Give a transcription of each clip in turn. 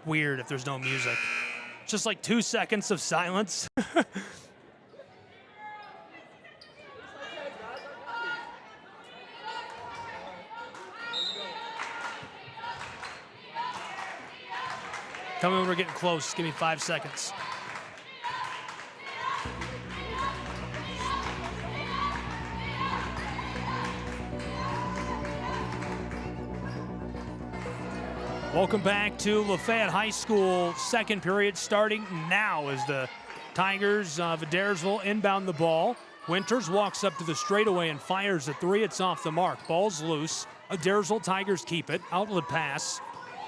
weird if there's no music. Just like 2 seconds of silence. Tell me when we're getting close. Give me 5 seconds. Welcome back to Lafayette High School. Second period starting now as the Tigers of Adairsville inbound the ball. Winters walks up to the straightaway and fires a three. It's off the mark. Ball's loose. Adairsville Tigers keep it. Outlet pass.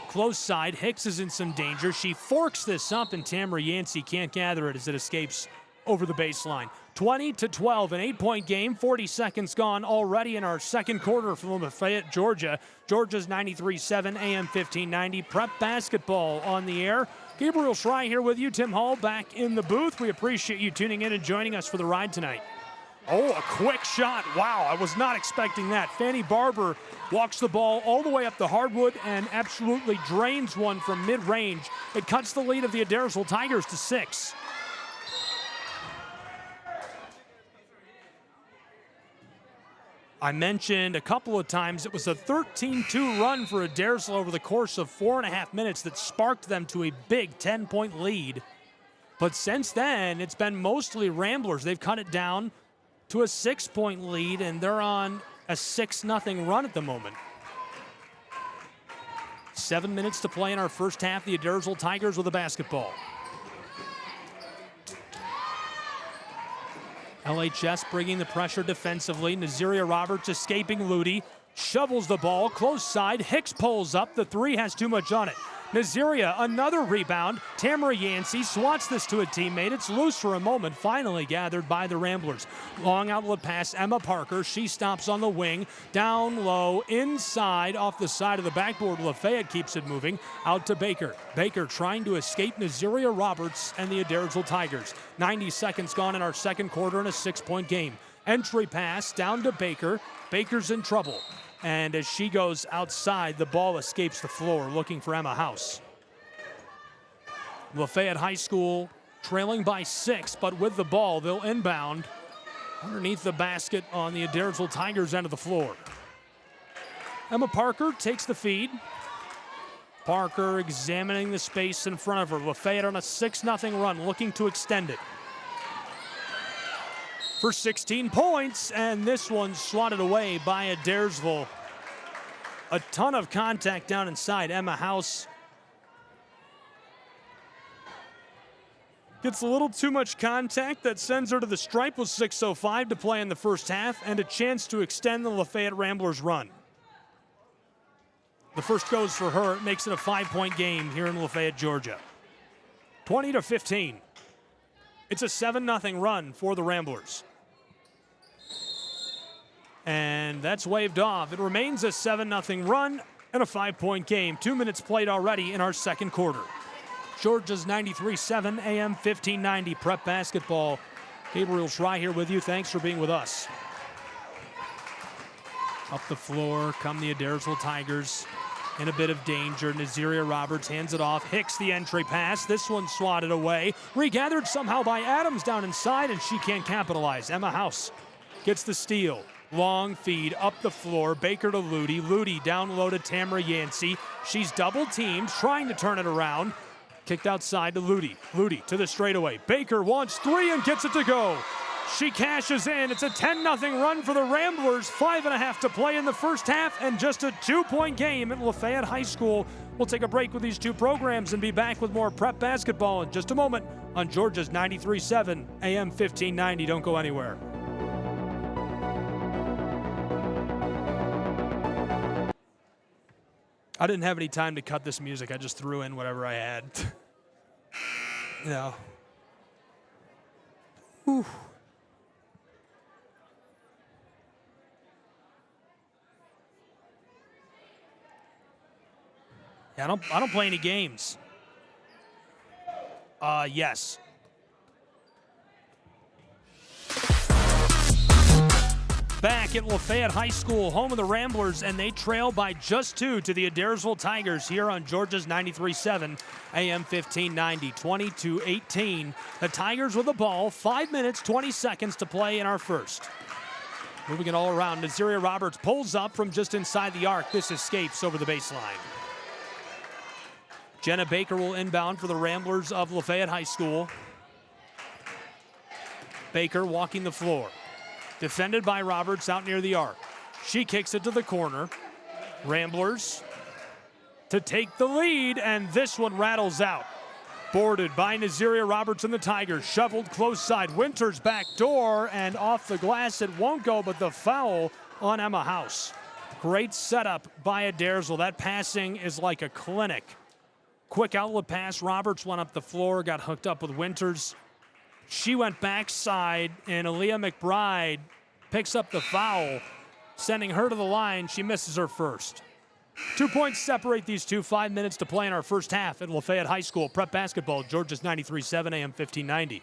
Close side. Hicks is in some danger. She forks this up, and Tamara Yancey can't gather it as it escapes over the baseline. 20-12, an 8-point game. 40 seconds gone already in our second quarter from Lafayette, Georgia. Georgia's 93-7, AM 1590. Prep basketball on the air. Gabriel Schray here with you. Tim Hall back in the booth. We appreciate you tuning in and joining us for the ride tonight. Oh, a quick shot. Wow, I was not expecting that. Fanny Barber walks the ball all the way up the hardwood and absolutely drains one from mid-range. It cuts the lead of the Adairsville Tigers to 6. I mentioned a couple of times it was a 13-2 run for Adairsville over the course of 4.5 minutes that sparked them to a big 10-point lead. But since then, it's been mostly Ramblers. They've cut it down to a 6-point lead, and they're on a 6-0 run at the moment. 7 minutes to play in our first half. The Adairsville Tigers with the basketball. LHS bringing the pressure defensively. Naziria Roberts escaping Ludi. Shovels the ball, close side. Hicks pulls up. The three has too much on it. Naziria, another rebound. Tamara Yancey swats this to a teammate. It's loose for a moment, finally gathered by the Ramblers. Long outlet pass, Emma Parker. She stops on the wing. Down low, inside, off the side of the backboard. Lafayette keeps it moving. Out to Baker. Baker trying to escape Naziria Roberts and the Adairsville Tigers. 90 seconds gone in our second quarter in a 6-point game. Entry pass down to Baker. Baker's in trouble. And as she goes outside, the ball escapes the floor, looking for Emma House. Lafayette High School trailing by 6, but with the ball, they'll inbound underneath the basket on the Adairsville Tigers' end of the floor. Emma Parker takes the feed. Parker examining the space in front of her. Lafayette on a 6-0 run, looking to extend it. For 16 points, and this one swatted away by Adairsville. A ton of contact down inside. Emma House gets a little too much contact. That sends her to the stripe with 6:05 to play in the first half and a chance to extend the Lafayette Ramblers run. The first goes for her. It makes it a 5-point game here in Lafayette, Georgia. 20-15. It's a 7-0 run for the Ramblers. And that's waved off. It remains a 7-0 run and a 5-point game. 2 minutes played already in our second quarter. Georgia's 93-7, AM 1590 prep basketball. Gabriel Schray here with you. Thanks for being with us. Up the floor come the Adairsville Tigers in a bit of danger. Naziria Roberts hands it off. Hicks the entry pass. This one swatted away. Regathered somehow by Adams down inside, and she can't capitalize. Emma House gets the steal. Long feed up the floor. Baker to Ludi. Ludi down low to Tamara Yancey. She's double teamed, trying to turn it around. Kicked outside to Ludi. Ludi to the straightaway. Baker wants three and gets it to go. She cashes in. It's a 10-0 run for the Ramblers. 5.5 to play in the first half and just a 2-point game at Lafayette High School. We'll take a break with these two programs and be back with more prep basketball in just a moment on Georgia's 93.7 AM 1590. Don't go anywhere. I didn't have any time to cut this music. I just threw in whatever I had. You know. Whew. Yeah, I don't play any games. Yes. Back at Lafayette High School, home of the Ramblers, and they trail by just 2 to the Adairsville Tigers here on Georgia's 93.7 AM 1590, 20-18. The Tigers with the ball, 5 minutes, 20 seconds to play in our first. Moving it all around, Nazaria Roberts pulls up from just inside the arc. This escapes over the baseline. Jenna Baker will inbound for the Ramblers of Lafayette High School. Baker walking the floor. Defended by Roberts out near the arc. She kicks it to the corner. Ramblers to take the lead, and this one rattles out. Boarded by Nazaria Roberts and the Tigers. Shoveled close side. Winters back door, and off the glass it won't go, but the foul on Emma House. Great setup by Adairsville. That passing is like a clinic. Quick outlet pass. Roberts went up the floor, got hooked up with Winters. She went backside, and Aaliyah McBride picks up the foul, sending her to the line. She misses her first. 2 points separate these two. 5 minutes to play in our first half at Lafayette High School. Prep basketball, Georgia's 93.7 AM 1590.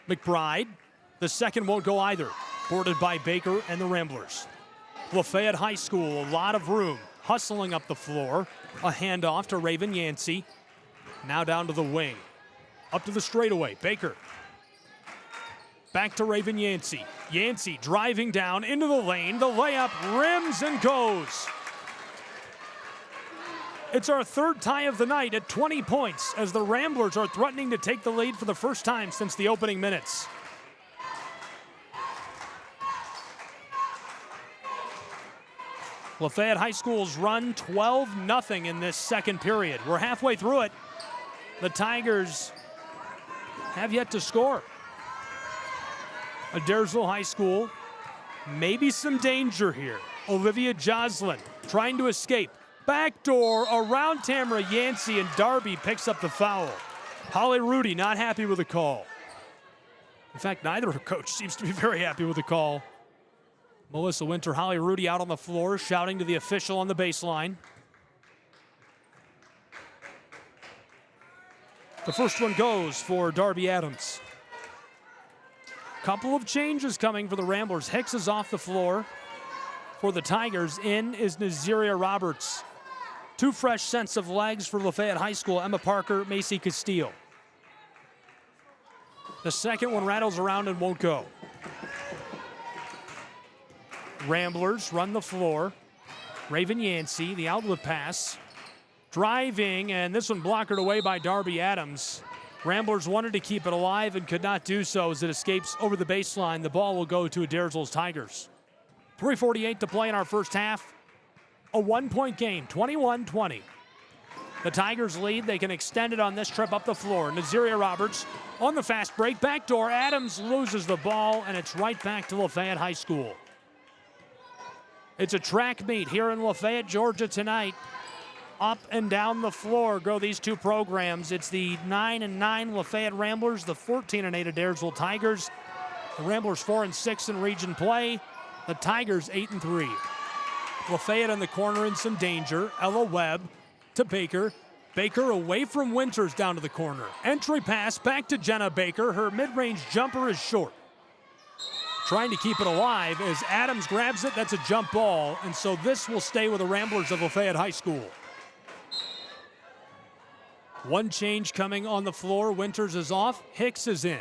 McBride, the second won't go either. Boarded by Baker and the Ramblers. Lafayette High School, a lot of room. Hustling up the floor. A handoff to Raven Yancey. Now down to the wing. Up to the straightaway. Baker. Back to Raven Yancey. Yancey driving down into the lane. The layup rims and goes. It's our third tie of the night at 20 points as the Ramblers are threatening to take the lead for the first time since the opening minutes. Lafayette High School's run 12-0 in this second period. We're halfway through it. The Tigers have yet to score. Adairsville High School, maybe some danger here. Olivia Joslin trying to escape. Backdoor around Tamara Yancey, and Darby picks up the foul. Holly Rudy not happy with the call. In fact, neither coach seems to be very happy with the call. Melissa Winter, Holly Rudy out on the floor, shouting to the official on the baseline. The first one goes for Darby Adams. Couple of changes coming for the Ramblers. Hicks is off the floor for the Tigers. In is Nazaria Roberts. Two fresh sets of legs for Lafayette High School. Emma Parker, Macy Castile. The second one rattles around and won't go. Ramblers run the floor. Raven Yancey, the outlet pass. Driving, and this one blockered away by Darby Adams. Ramblers wanted to keep it alive and could not do so as it escapes over the baseline. The ball will go to Adairsville's Tigers. 3:48 to play in our first half. A one-point game, 21-20. The Tigers lead. They can extend it on this trip up the floor. Nazaria Roberts on the fast break. Backdoor. Adams loses the ball, and it's right back to Lafayette High School. It's a track meet here in Lafayette, Georgia tonight. Up and down the floor go these two programs. It's the 9-9 Lafayette Ramblers, the 14-8 Adairsville Tigers. The Ramblers 4-6 in region play. The Tigers 8-3. Lafayette in the corner in some danger. Ella Webb to Baker. Baker away from Winters down to the corner. Entry pass back to Jenna Baker. Her mid-range jumper is short. Trying to keep it alive as Adams grabs it. That's a jump ball, and so this will stay with the Ramblers of Lafayette High School. One change coming on the floor. Winters is off. Hicks is in.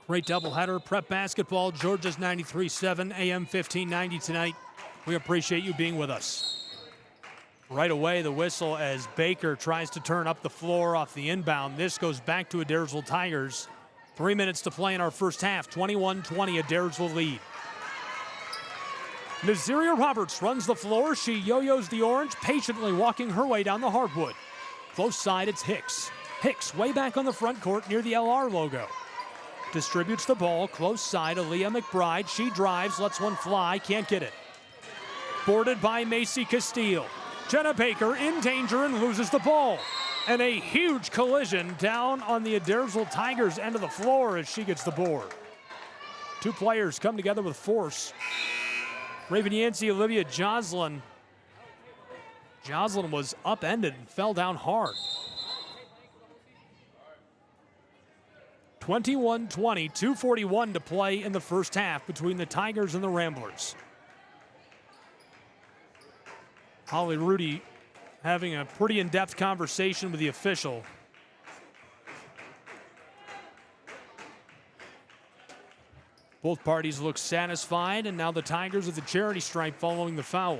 Great doubleheader. Prep basketball. Georgia's 93.7 AM 1590 tonight. We appreciate you being with us. Right away, the whistle as Baker tries to turn up the floor off the inbound. This goes back to Adairsville Tigers. 3 minutes to play in our first half. 21-20 Adairsville lead. Nazaria Roberts runs the floor. She yo-yos the orange, patiently walking her way down the hardwood. Close side, it's Hicks. Hicks way back on the front court near the LR logo. Distributes the ball, close side, Aaliyah McBride. She drives, lets one fly, can't get it. Boarded by Macy Castile. Jenna Baker in danger and loses the ball. And a huge collision down on the Adairsville Tigers end of the floor as she gets the board. Two players come together with force. Raven Yancey, Olivia Joslin. Joslin was upended and fell down hard. 21-20, 2:41 to play in the first half between the Tigers and the Ramblers. Holly Rudy having a pretty in-depth conversation with the official. Both parties look satisfied, and now the Tigers with the charity stripe following the foul.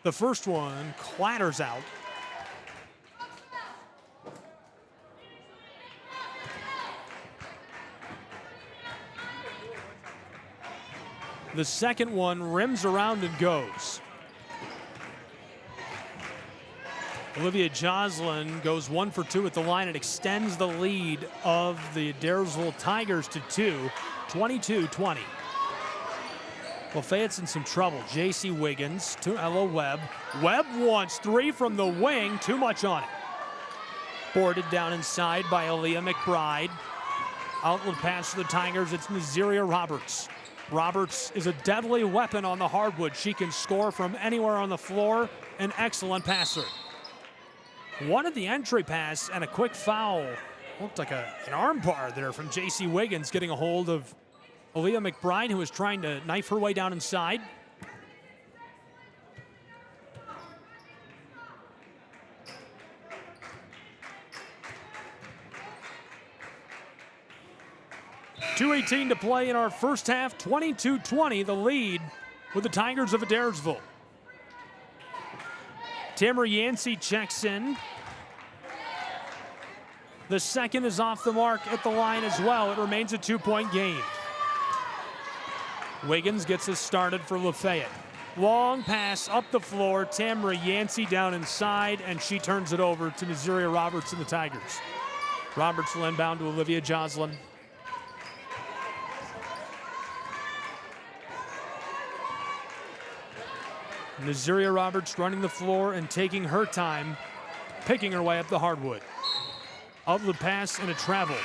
The first one clatters out. The second one rims around and goes. Olivia Joslin goes 1 for 2 at the line and extends the lead of the Adairsville Tigers to 2, 22-20. Lafayette's in some trouble. J.C. Wiggins to Ella Webb. Webb wants 3 from the wing, too much on it. Boarded down inside by Aaliyah McBride. Outlet pass to the Tigers, it's Naziria Roberts. Roberts is a deadly weapon on the hardwood. She can score from anywhere on the floor, an excellent passer. Wanted the entry pass and a quick foul. Looked like an arm bar there from J.C. Wiggins getting a hold of Aaliyah McBride, who was trying to knife her way down inside. .218 to play in our first half, 22-20, the lead with the Tigers of Adairsville. Tamara Yancey checks in. The second is off the mark at the line as well. It remains a 2-point game. Wiggins gets us started for Lafayette. Long pass up the floor. Tamara Yancey down inside, and she turns it over to Naziria Roberts and the Tigers. Roberts will inbound to Olivia Joslin. Naziria Roberts running the floor and taking her time, picking her way up the hardwood. Of the pass and a travel.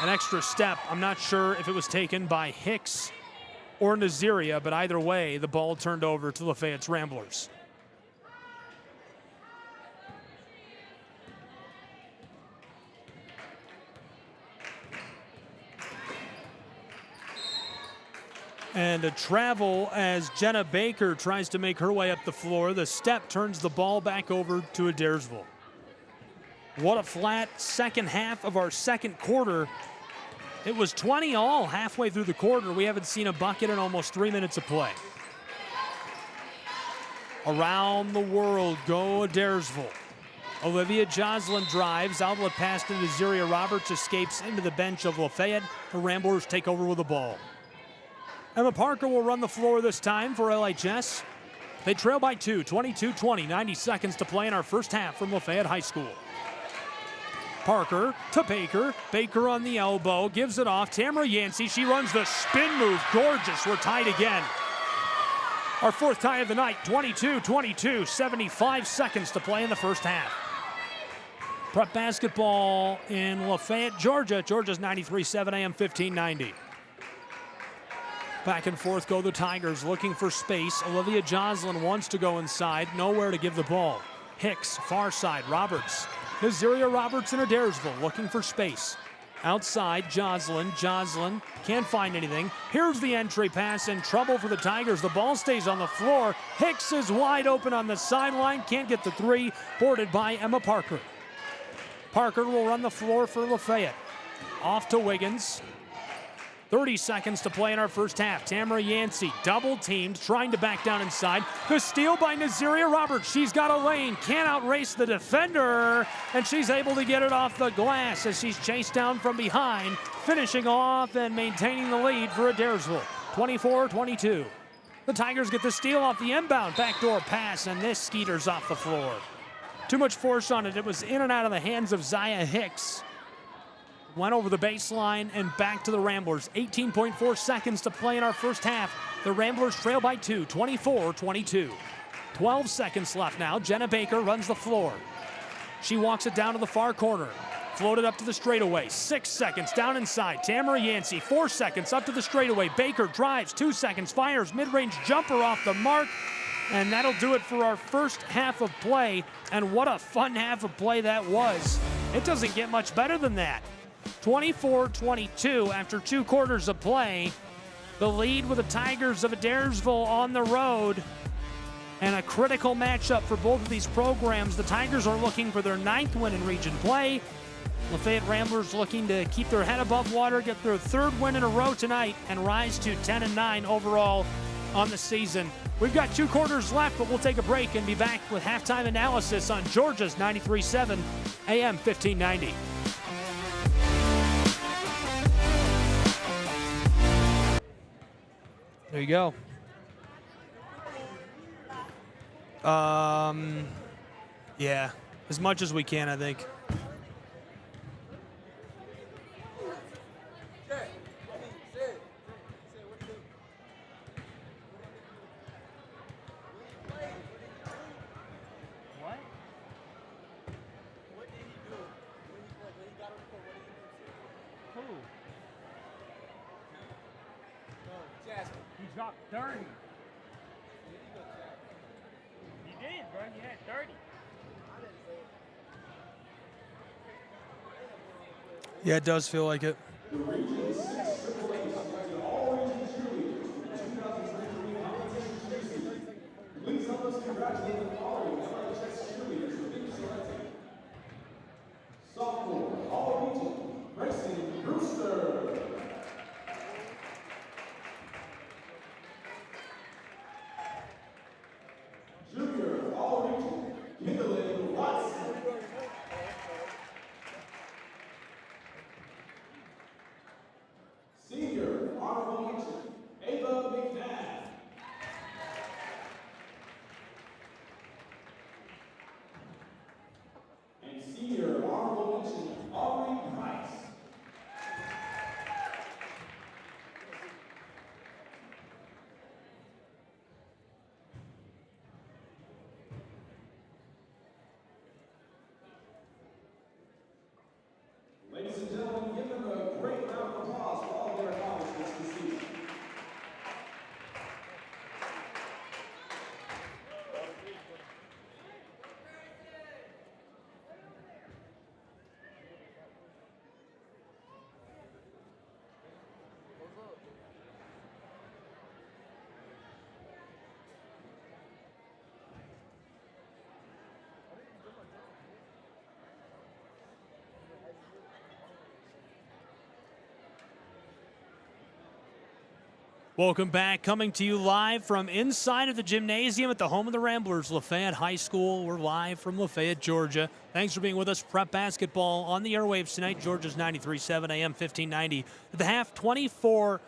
An extra step. I'm not sure if it was taken by Hicks or Naziria, but either way, the ball turned over to Lafayette's Ramblers. And a travel as Jenna Baker tries to make her way up the floor. The step turns the ball back over to Adairsville. What a flat second half of our second quarter. It was 20 all halfway through the quarter. We haven't seen a bucket in almost 3 minutes of play. Around the world go Adairsville. Olivia Joslin drives, outlet pass to Naziria Roberts, escapes into the bench of Lafayette. The Ramblers take over with the ball. Emma Parker will run the floor this time for LHS. They trail by 2, 22-20, 90 seconds to play in our first half from Lafayette High School. Parker to Baker. Baker on the elbow, gives it off. Tamara Yancey, she runs the spin move. Gorgeous, we're tied again. Our fourth tie of the night, 22-22, 75 seconds to play in the first half. Prep basketball in Lafayette, Georgia. Georgia's 93.7 AM 1590. Back and forth go the Tigers, looking for space. Olivia Joslin wants to go inside, nowhere to give the ball. Hicks, far side, Roberts. Naziria Roberts in Adairsville, looking for space. Outside, Joslin. Joslin can't find anything. Here's the entry pass, in trouble for the Tigers. The ball stays on the floor. Hicks is wide open on the sideline, can't get the three. Boarded by Emma Parker. Parker will run the floor for Lafayette. Off to Wiggins. 30 seconds to play in our first half. Tamara Yancey double teamed, trying to back down inside. The steal by Naziria Roberts. She's got a lane, can't outrace the defender, and she's able to get it off the glass as she's chased down from behind, finishing off and maintaining the lead for Adairsville. 24-22. The Tigers get the steal off the inbound. Backdoor pass, and this skeeters off the floor. Too much force on it. It was in and out of the hands of Zaya Hicks. Went over the baseline and back to the Ramblers. 18.4 seconds to play in our first half. The Ramblers trail by 2, 24-22. 12 seconds left now. Jenna Baker runs the floor. She walks it down to the far corner. Floated up to the straightaway. 6 seconds down inside. Tamara Yancey, 4 seconds up to the straightaway. Baker drives, 2 seconds, fires, mid-range jumper off the mark. And that'll do it for our first half of play. And what a fun half of play that was. It doesn't get much better than that. 24-22 after 2 quarters of play. The lead with the Tigers of Adairsville on the road. And a critical matchup for both of these programs. The Tigers are looking for their 9th win in region play. Lafayette Ramblers looking to keep their head above water, get their 3rd win in a row tonight, and rise to 10-9 overall on the season. We've got 2 quarters left, but we'll take a break and be back with halftime analysis on Georgia's 93.7 AM 1590. There you go. Yeah, as much as we can, I think. He dropped 30. You did, bro. You had 30. Yeah, it does feel like it. Please help us congratulate the following LHS cheerleaders for being selected. Sophomore, All-Region, Bryson Brewster. Junior, All-Region, Kimberly Watson. Senior, Honorable Mention, Ava McNabb. And Senior, Honorable Mention, Aubrey Price. Ladies and gentlemen, give them a great round of applause for all their accomplishments this season. Welcome back. Coming to you live from inside of the gymnasium at the home of the Ramblers, Lafayette High School. We're live from Lafayette, Georgia. Thanks for being with us. Prep basketball on the airwaves tonight. Georgia's 93.7 AM 1590. At the half, 24-22.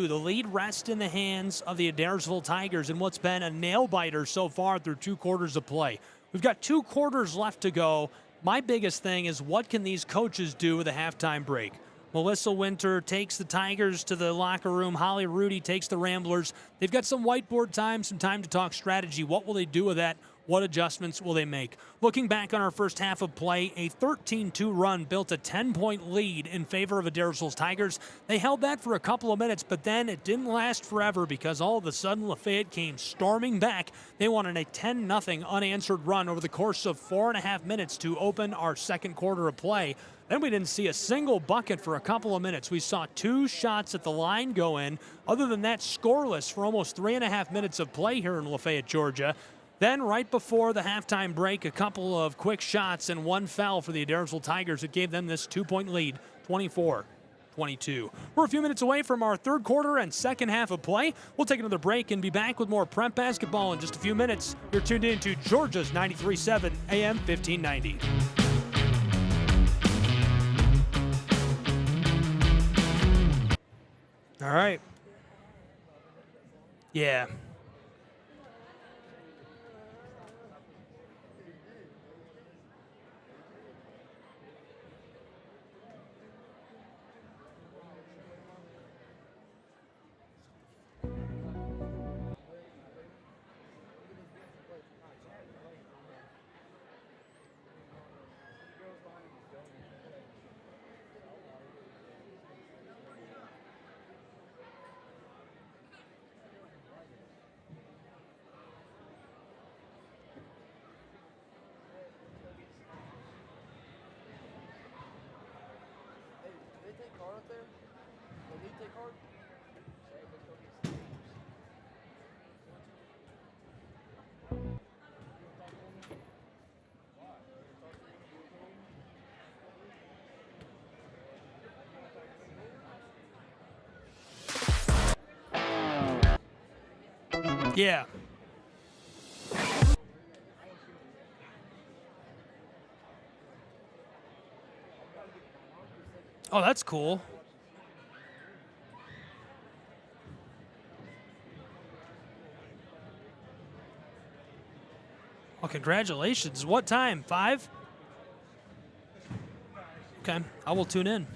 The lead rests in the hands of the Adairsville Tigers in what's been a nail-biter so far through 2 quarters of play. We've got 2 quarters left to go. My biggest thing is, what can these coaches do with a halftime break? Melissa Winter takes the Tigers to the locker room. Holly Rudy takes the Ramblers. They've got some whiteboard time, some time to talk strategy. What will they do with that? What adjustments will they make? Looking back on our first half of play, a 13-2 run built a 10-point lead in favor of Adairsville's Tigers. They held that for a couple of minutes, but then it didn't last forever because all of a sudden Lafayette came storming back. They wanted a 10-0 unanswered run over the course of 4.5 minutes to open our second quarter of play. Then we didn't see a single bucket for a couple of minutes. We saw 2 shots at the line go in. Other than that, scoreless for almost 3.5 minutes of play here in Lafayette, Georgia. Then right before the halftime break, a couple of quick shots and one foul for the Adairsville Tigers. It gave them this 2-point lead, 24-22. We're a few minutes away from our third quarter and second half of play. We'll take another break and be back with more prep basketball in just a few minutes. You're tuned in to Georgia's 93.7 AM 1590. All right. Yeah. card up there? The lead take card? Yeah. Oh, that's cool. Well, congratulations. What time? 5? Okay, I will tune in.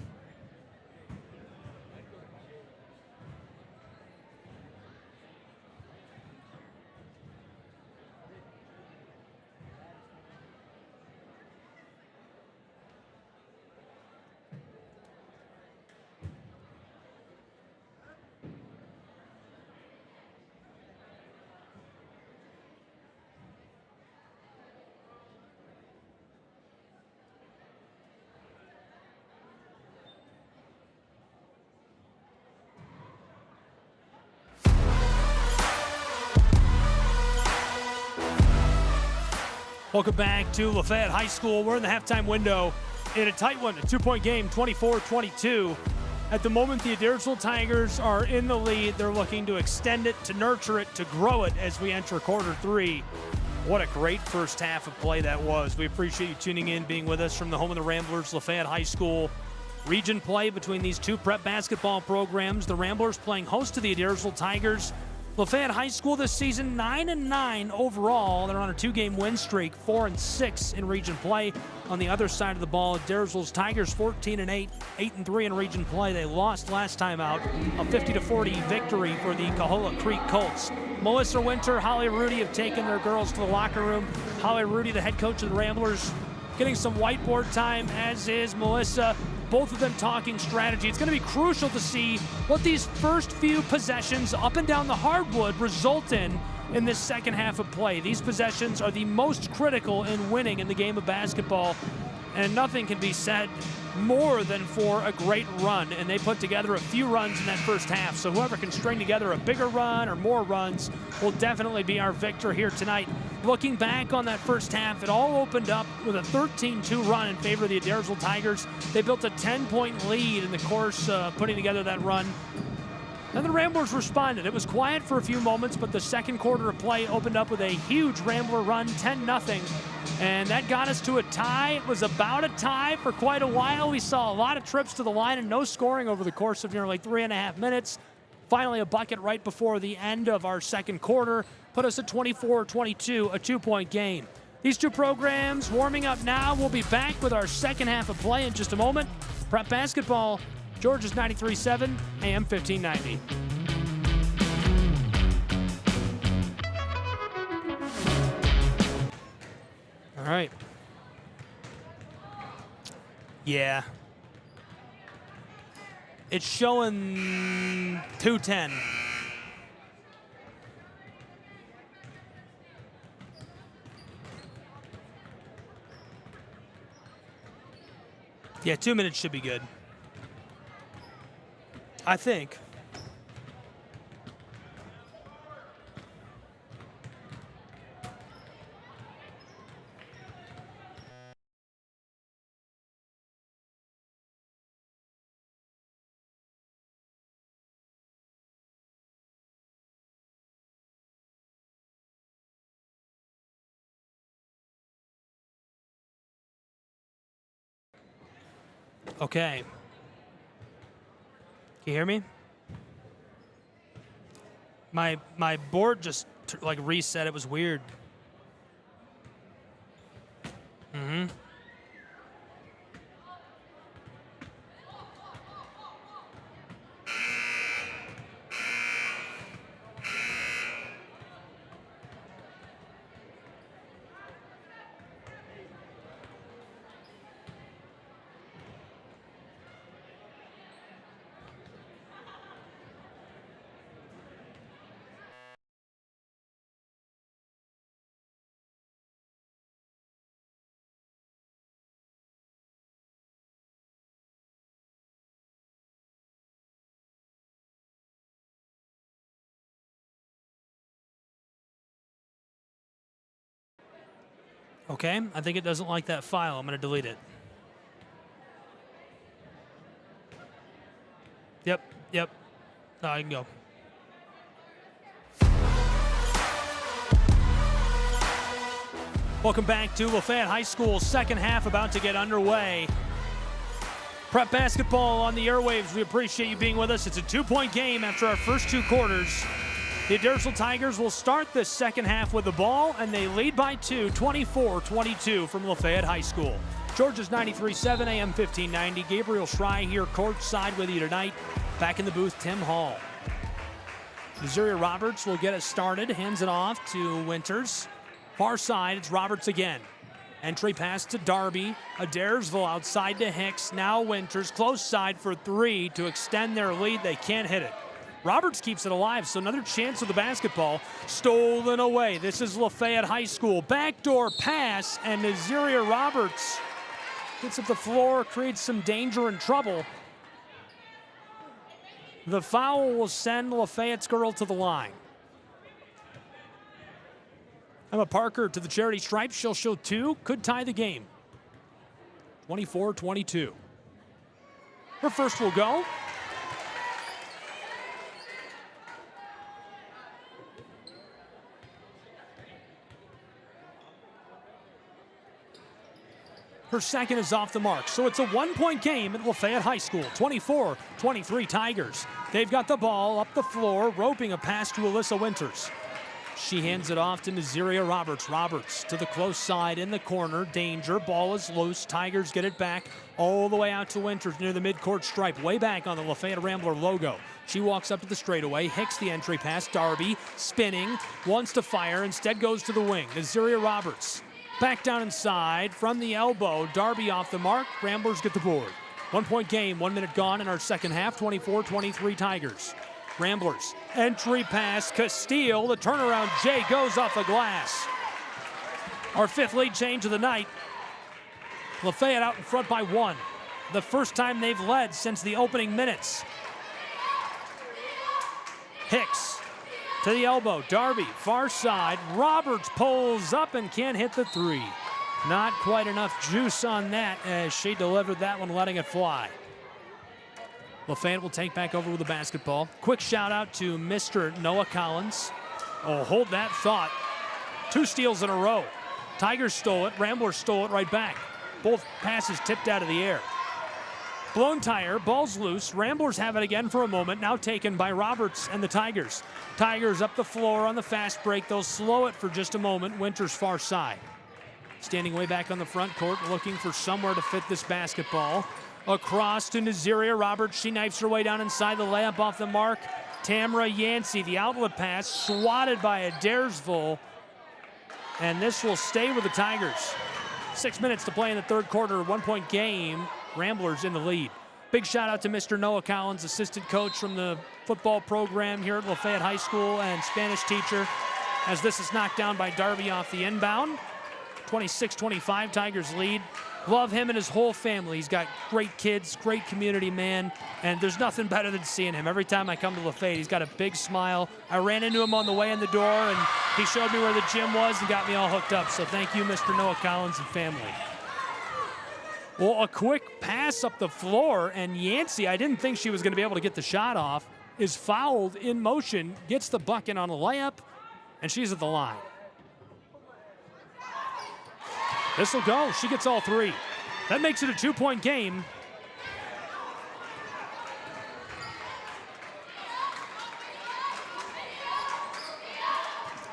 Welcome back to Lafayette High School. We're in the halftime window in a tight one, a 2-point game, 24-22. At the moment, the Adairsville Tigers are in the lead. They're looking to extend it, to nurture it, to grow it as we enter quarter 3. What a great first half of play that was. We appreciate you tuning in, being with us from the home of the Ramblers, Lafayette High School. Region play between these two prep basketball programs. The Ramblers playing host to the Adairsville Tigers. Lafayette High School this season 9-9 overall. They're on a 2-game win streak, 4-6 in region play. On the other side of the ball, Adairsville's Tigers 14-8, 8-3 in region play. They lost last time out, a 50-40 victory for the Cahola Creek Colts. Melissa Winter, Holly Rudy have taken their girls to the locker room. Holly Rudy, the head coach of the Ramblers, getting some whiteboard time, as is Melissa. Both of them talking strategy. It's going to be crucial to see what these first few possessions up and down the hardwood result in this second half of play. These possessions are the most critical in winning in the game of basketball, and nothing can be said more than for a great run, and they put together a few runs in that first half. So whoever can string together a bigger run or more runs will definitely be our victor here tonight. Looking back on that first half, it all opened up with a 13-2 run in favor of the Adairsville Tigers. They built a 10-point lead in the course putting together that run. Then the Ramblers responded. It was quiet for a few moments, but the second quarter of play opened up with a huge Rambler run, 10-0. And that got us to a tie. It was about a tie for quite a while. We saw a lot of trips to the line and no scoring over the course of nearly 3.5 minutes. Finally, a bucket right before the end of our second quarter put us at 24-22, a 2-point game. These two programs warming up now. We'll be back with our second half of play in just a moment. Prep basketball, Georgia's 93.7, AM 1590. All right. Yeah. It's showing 2:10. Yeah, 2 minutes should be good, I think. Okay. Can you hear me? My board just like reset. It was weird. Mm-hmm. Okay, I think it doesn't like that file. I'm going to delete it. Yep. No, I can go. Welcome back to Lafayette High School. Second half about to get underway. Prep basketball on the airwaves. We appreciate you being with us. It's a 2-point game after our first 2 quarters. The Adairsville Tigers will start the second half with the ball, and they lead by 2, 24-22 from Lafayette High School. Georgia's 93.7 AM 1590. Gabriel Schray here courtside with you tonight. Back in the booth, Tim Hall. Missouri Roberts will get us started. Hands it off to Winters. Far side, it's Roberts again. Entry pass to Darby. Adairsville outside to Hicks. Now Winters, close side for 3 to extend their lead. They can't hit it. Roberts keeps it alive, so another chance with the basketball. Stolen away. This is Lafayette High School. Backdoor pass, and Nazaria Roberts gets up the floor, creates some danger and trouble. The foul will send Lafayette's girl to the line. Emma Parker to the charity stripe. She'll show 2. Could tie the game. 24-22. Her first will go. Her second is off the mark. So it's a 1-point game at Lafayette High School. 24-23 Tigers. They've got the ball up the floor, roping a pass to Alyssa Winters. She hands it off to Nazaria Roberts. Roberts to the close side in the corner. Danger. Ball is loose. Tigers get it back all the way out to Winters near the midcourt stripe. Way back on the Lafayette Rambler logo. She walks up to the straightaway. Hicks the entry pass. Darby spinning. Wants to fire. Instead goes to the wing. Nazaria Roberts. Back down inside from the elbow. Darby off the mark. Ramblers get the board. 1-point game. 1 minute gone in our second half. 24-23 Tigers. Ramblers. Entry pass. Castile. The turnaround. Jay goes off the glass. Our 5th lead change of the night. Lafayette out in front by 1. The first time they've led since the opening minutes. Hicks. To the elbow, Darby, far side. Roberts pulls up and can't hit the 3. Not quite enough juice on that as she delivered that one, letting it fly. Lafayette will take back over with the basketball. Quick shout out to Mr. Noah Collins. Oh, hold that thought. 2 steals in a row. Tigers stole it, Ramblers stole it right back. Both passes tipped out of the air. Blown tire, ball's loose. Ramblers have it again for a moment, now taken by Roberts and the Tigers. Tigers up the floor on the fast break. They'll slow it for just a moment. Winters far side. Standing way back on the front court, looking for somewhere to fit this basketball. Across to Nazaria Roberts. She knifes her way down inside the layup off the mark. Tamara Yancey, the outlet pass, swatted by Adairsville. And this will stay with the Tigers. 6 minutes to play in the third quarter. 1-point game. Ramblers in the lead. Big shout out to Mr. Noah Collins, assistant coach from the football program here at Lafayette High School and Spanish teacher, as this is knocked down by Darby off the inbound. 26-25 Tigers lead. Love him and his whole family. He's got great kids, great community man, and there's nothing better than seeing him. Every time I come to Lafayette, he's got a big smile. I ran into him on the way in the door, and he showed me where the gym was and got me all hooked up. So thank you, Mr. Noah Collins and family. Well, a quick pass up the floor, and Yancey, I didn't think she was going to be able to get the shot off, is fouled in motion, gets the bucket on a layup, and she's at the line. This will go. She gets all 3. That makes it a 2-point game.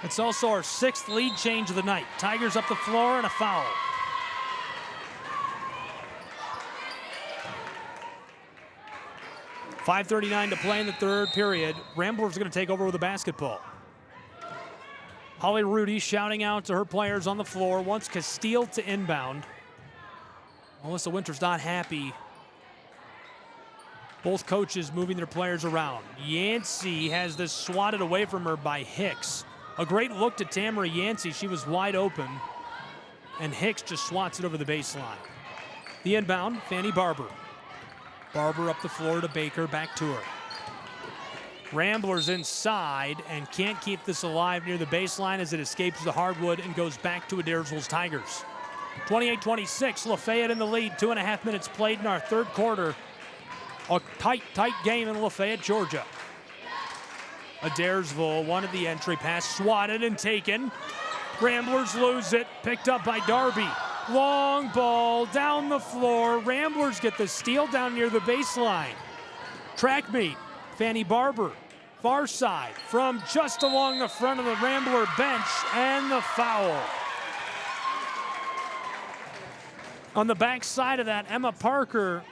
It's also our 6th lead change of the night. Tigers up the floor and a foul. .5:39 to play in the third period. Ramblers are going to take over with the basketball. Holly Rudy shouting out to her players on the floor. Wants Castile to inbound. Alyssa Winters not happy. Both coaches moving their players around. Yancey has this swatted away from her by Hicks. A great look to Tamara Yancey. She was wide open. And Hicks just swats it over the baseline. The inbound, Fanny Barber. Barber up the floor to Baker, back to her. Ramblers inside and can't keep this alive near the baseline as it escapes the hardwood and goes back to Adairsville's Tigers. 28-26, Lafayette in the lead. 2.5 minutes played in our third quarter. A tight game in Lafayette, Georgia. Adairsville wanted the entry pass, swatted and taken. Ramblers lose it, picked up by Darby. Long ball down the floor. Ramblers get the steal down near the baseline. Track meet, Fanny Barber, far side from just along the front of the Rambler bench, and the foul. On the back side of that, Emma Parker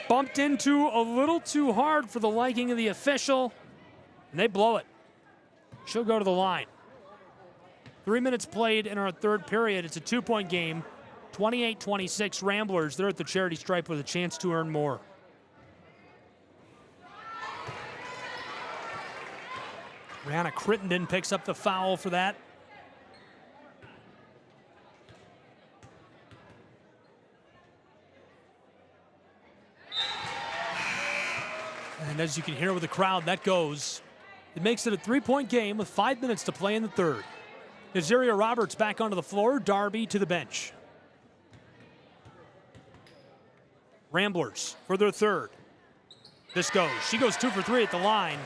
bumped into a little too hard for the liking of the official, and they blow it. She'll go to the line. 3 minutes played in our third period. It's a 2-point game. 28-26 Ramblers. They're at the charity stripe with a chance to earn more. Rihanna Crittenden picks up the foul for that. And as you can hear with the crowd, that goes. It makes it a 3-point game with 5 minutes to play in the third. Nazaria Roberts back onto the floor, Darby to the bench. Ramblers for their third. This goes. She goes 2 for 3 at the line.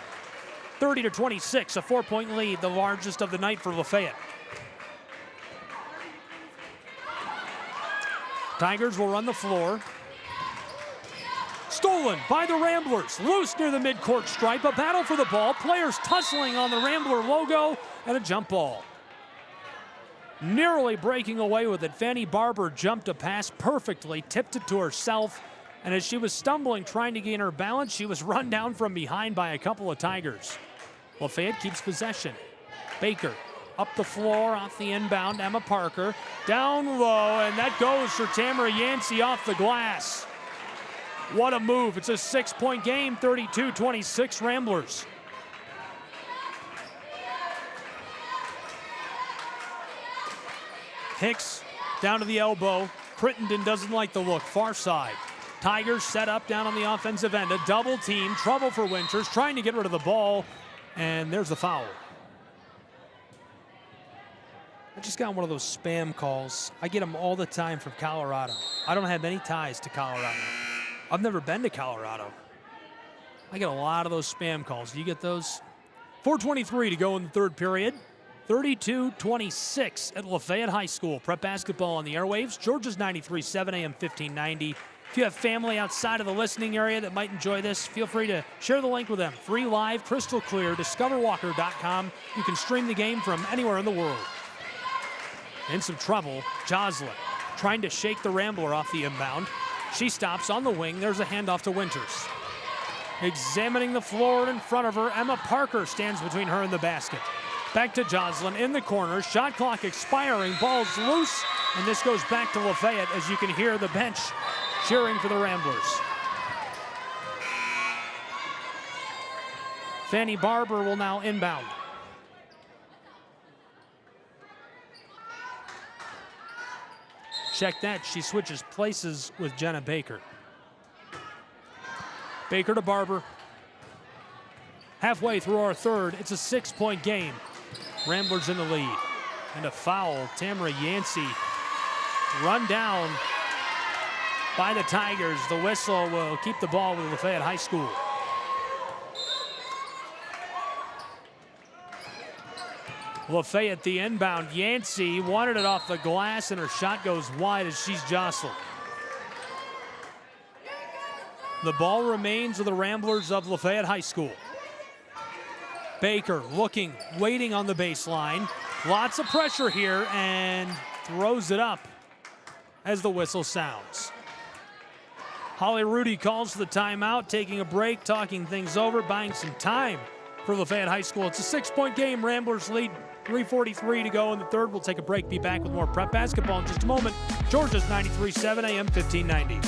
30-26, a 4-point lead, the largest of the night for Lafayette. Tigers will run the floor. Stolen by the Ramblers, loose near the midcourt stripe, a battle for the ball, players tussling on the Rambler logo, and a jump ball. Nearly breaking away with it, Fanny Barber jumped a pass perfectly, tipped it to herself, and as she was stumbling trying to gain her balance, she was run down from behind by a couple of Tigers. Lafayette keeps possession. Baker up the floor off the inbound, Emma Parker down low, and that goes for Tamara Yancey off the glass. What a move. It's a 6-point game, 32-26 Ramblers. Hicks down to the elbow. Crittenden doesn't like the look, far side. Tigers set up down on the offensive end. A double team, trouble for Winters, trying to get rid of the ball, and there's the foul. I just got one of those spam calls. I get them all the time from Colorado. I don't have any ties to Colorado. I've never been to Colorado. I get a lot of those spam calls. Do you get those? 4:23 to go in the third period. 32-26 at Lafayette High School. Prep basketball on the airwaves. Georgia's 93.7 AM 1590. If you have family outside of the listening area that might enjoy this, feel free to share the link with them. Free live, crystal clear, discoverwalker.com. You can stream the game from anywhere in the world. In some trouble, Joslin trying to shake the Rambler off the inbound. She stops on the wing. There's a handoff to Winters. Examining the floor in front of her, Emma Parker stands between her and the basket. Back to Joslin in the corner. Shot clock expiring. Ball's loose. And this goes back to Lafayette as you can hear the bench cheering for the Ramblers. Fanny Barber will now inbound. Check that, she switches places with Jenna Baker. Baker to Barber. Halfway through our third, it's a 6-point game. Ramblers in the lead. And a foul, Tamara Yancey run down by the Tigers. The whistle will keep the ball with Lafayette High School. Lafayette the inbound. Yancey wanted it off the glass and her shot goes wide as she's jostled. The ball remains with the Ramblers of Lafayette High School. Baker looking, waiting on the baseline. Lots of pressure here and throws it up as the whistle sounds. Holly Rudy calls for the timeout, taking a break, talking things over, buying some time for Lafayette High School. It's a 6-point game. Ramblers lead. 3:43 to go in the third. We'll take a break. Be back with more prep basketball in just a moment. Georgia's 93.7 AM 1590.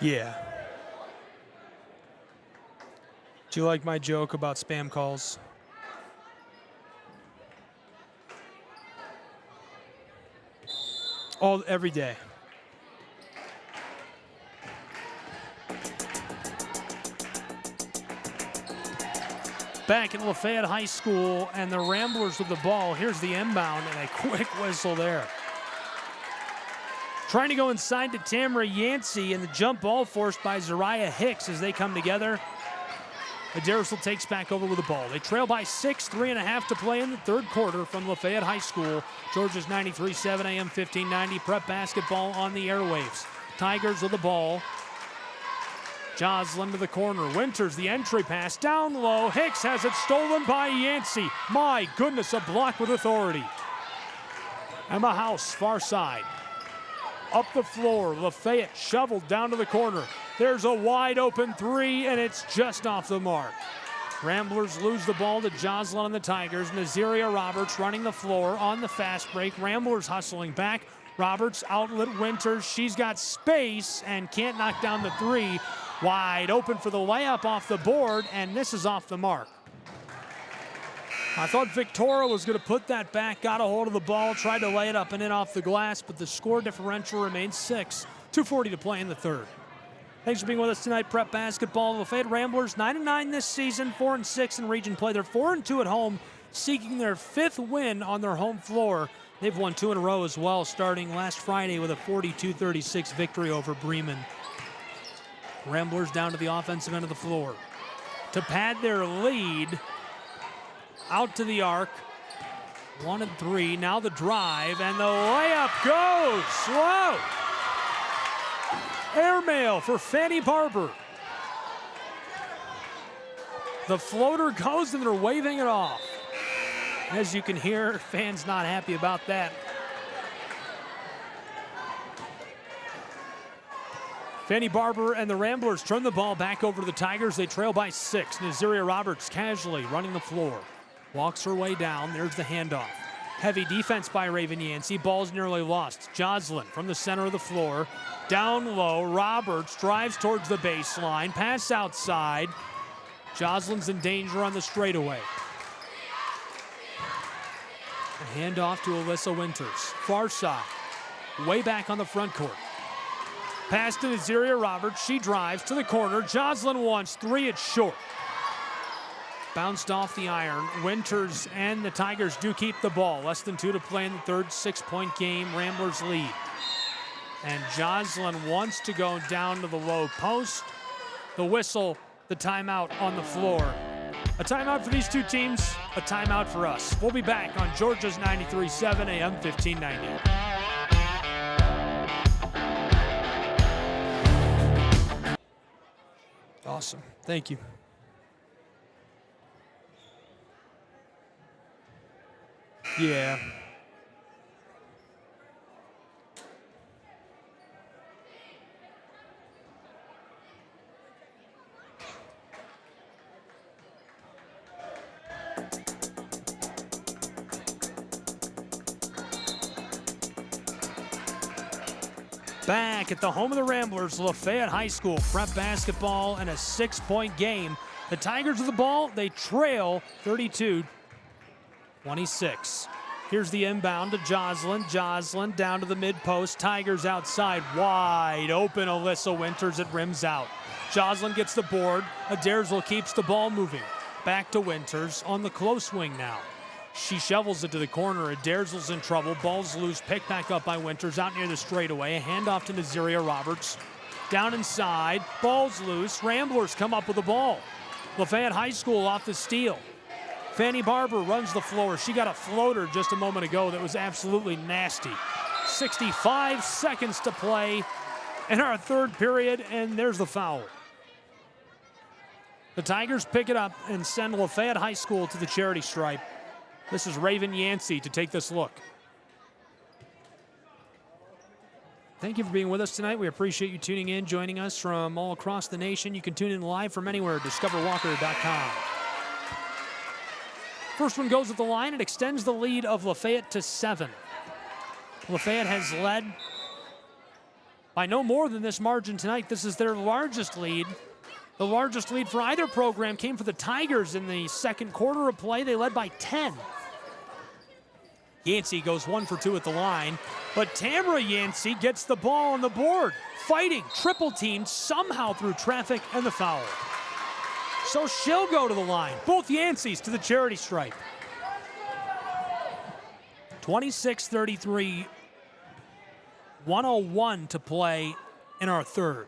Yeah. Do you like my joke about spam calls? Every day. Back in Lafayette High School, and the Ramblers with the ball. Here's the inbound, and a quick whistle there. Trying to go inside to Tamara Yancey, and the jump ball forced by Zariah Hicks as they come together. Adairsville takes back over with the ball. They trail by 6, 3.5 to play in the third quarter from Lafayette High School. Georgia's 93.7 AM 1590 prep basketball on the airwaves. Tigers with the ball. Joslin to the corner. Winters, the entry pass down low. Hicks has it stolen by Yancey. My goodness, a block with authority. Emma House, far side. Up the floor, Lafayette shoveled down to the corner. There's a wide open three, and it's just off the mark. Ramblers lose the ball to Joslin and the Tigers. Nazaria Roberts running the floor on the fast break. Ramblers hustling back. Roberts outlet Winters. She's got space and can't knock down the three. Wide open for the layup off the board, and this is off the mark. I thought Victoria was going to put that back, got a hold of the ball, tried to lay it up and in off the glass, but the score differential remains 6. 2:40 to play in the third. Thanks for being with us tonight. Prep basketball. Lafayette Ramblers 9-9 this season, 4-6 in region play. They're 4-2 at home, seeking their 5th win on their home floor. They've won 2 in a row as well, starting last Friday with a 42-36 victory over Bremen. Ramblers down to the offensive end of the floor to pad their lead. Out to the arc. 1 and 3. Now the drive, and the layup goes. Whoa! Airmail for Fanny Barber. The floater goes, and they're waving it off. As you can hear, fans not happy about that. Fanny Barber and the Ramblers turn the ball back over to the Tigers. They trail by 6. Nazaria Roberts casually running the floor. Walks her way down. There's the handoff. Heavy defense by Raven Yancey. Ball's nearly lost. Joslin from the center of the floor. Down low. Roberts drives towards the baseline. Pass outside. Joslin's in danger on the straightaway. A handoff to Alyssa Winters. Far side. Way back on the front court. Pass to Nazaria Roberts. She drives to the corner. Joslin wants 3. It's short. Bounced off the iron. Winters and the Tigers do keep the ball. Less than 2 to play in the third. 6-point game. Ramblers lead. And Joslin wants to go down to the low post. The whistle, the timeout on the floor. A timeout for these two teams, a timeout for us. We'll be back on Georgia's 93.7 AM 1590. Awesome. Thank you. Yeah. Back at the home of the Ramblers, Lafayette High School, prep basketball and a 6-point game. The Tigers with the ball, they trail 32-26. Here's the inbound to Joslin. Joslin down to the mid-post. Tigers outside, wide open. Alyssa Winters, it rims out. Joslin gets the board. Adairsville keeps the ball moving. Back to Winters on the close wing now. She shovels it to the corner. Adairsville's in trouble. Ball's loose. Picked back up by Winters out near the straightaway. A handoff to Nazaria Roberts. Down inside. Ball's loose. Ramblers come up with the ball. Lafayette High School off the steal. Fanny Barber runs the floor. She got a floater just a moment ago that was absolutely nasty. 65 seconds to play in our third period, and there's the foul. The Tigers pick it up and send Lafayette High School to the charity stripe. This is Raven Yancey to take this look. Thank you for being with us tonight. We appreciate you tuning in, joining us from all across the nation. You can tune in live from anywhere at discoverwalker.com. First one goes at the line. It extends the lead of Lafayette to 7. Lafayette has led by no more than this margin tonight. This is their largest lead The largest lead for either program came for the Tigers in the second quarter of play. They led by 10. Yancey goes 1 for 2 at the line, but Tamara Yancey gets the ball on the board, fighting, triple teamed somehow through traffic and the foul. So she'll go to the line. Both Yanceys to the charity stripe. 26-33, 1:01 to play in our third.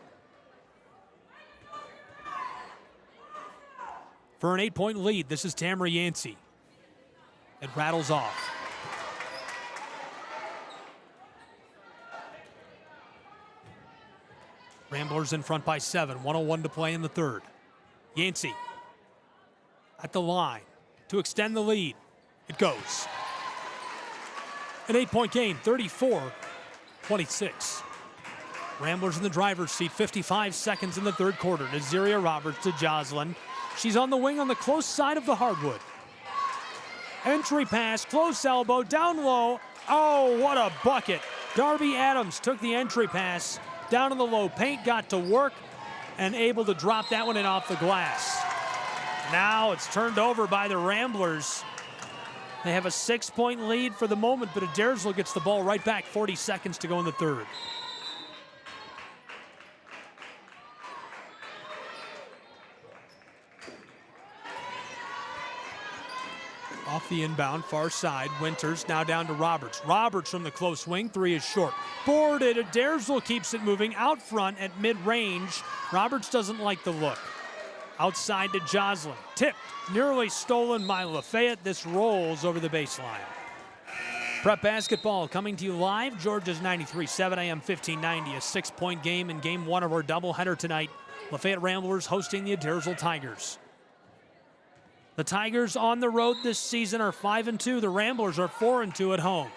For an 8-point lead, this is Tamara Yancey. It rattles off. Ramblers in front by 7, 1:01 to play in the third. Yancey at the line to extend the lead. It goes. An 8-point game, 34-26. Ramblers in the driver's seat, 55 seconds in the third quarter. Nazaria Roberts to Jocelyn. She's on the wing on the close side of the hardwood. Entry pass, close elbow, down low. Oh, what a bucket. Darby Adams took the entry pass down in the low paint, got to work, and able to drop that one in off the glass. Now it's turned over by the Ramblers. They have a 6-point lead for the moment, but Adairsville gets the ball right back, 40 seconds to go in the third. Off the inbound, far side, Winters now down to Roberts. Roberts from the close wing, 3 is short. Boarded, Adairsville keeps it moving out front at mid-range. Roberts doesn't like the look. Outside to Jocelyn, tipped, nearly stolen by Lafayette. This rolls over the baseline. Prep basketball coming to you live, Georgia's 93.7 AM 1590, a 6-point game in game 1 of our doubleheader tonight. Lafayette Ramblers hosting the Adairsville Tigers. The Tigers on the road this season are 5-2. The Ramblers are 4-2 at home.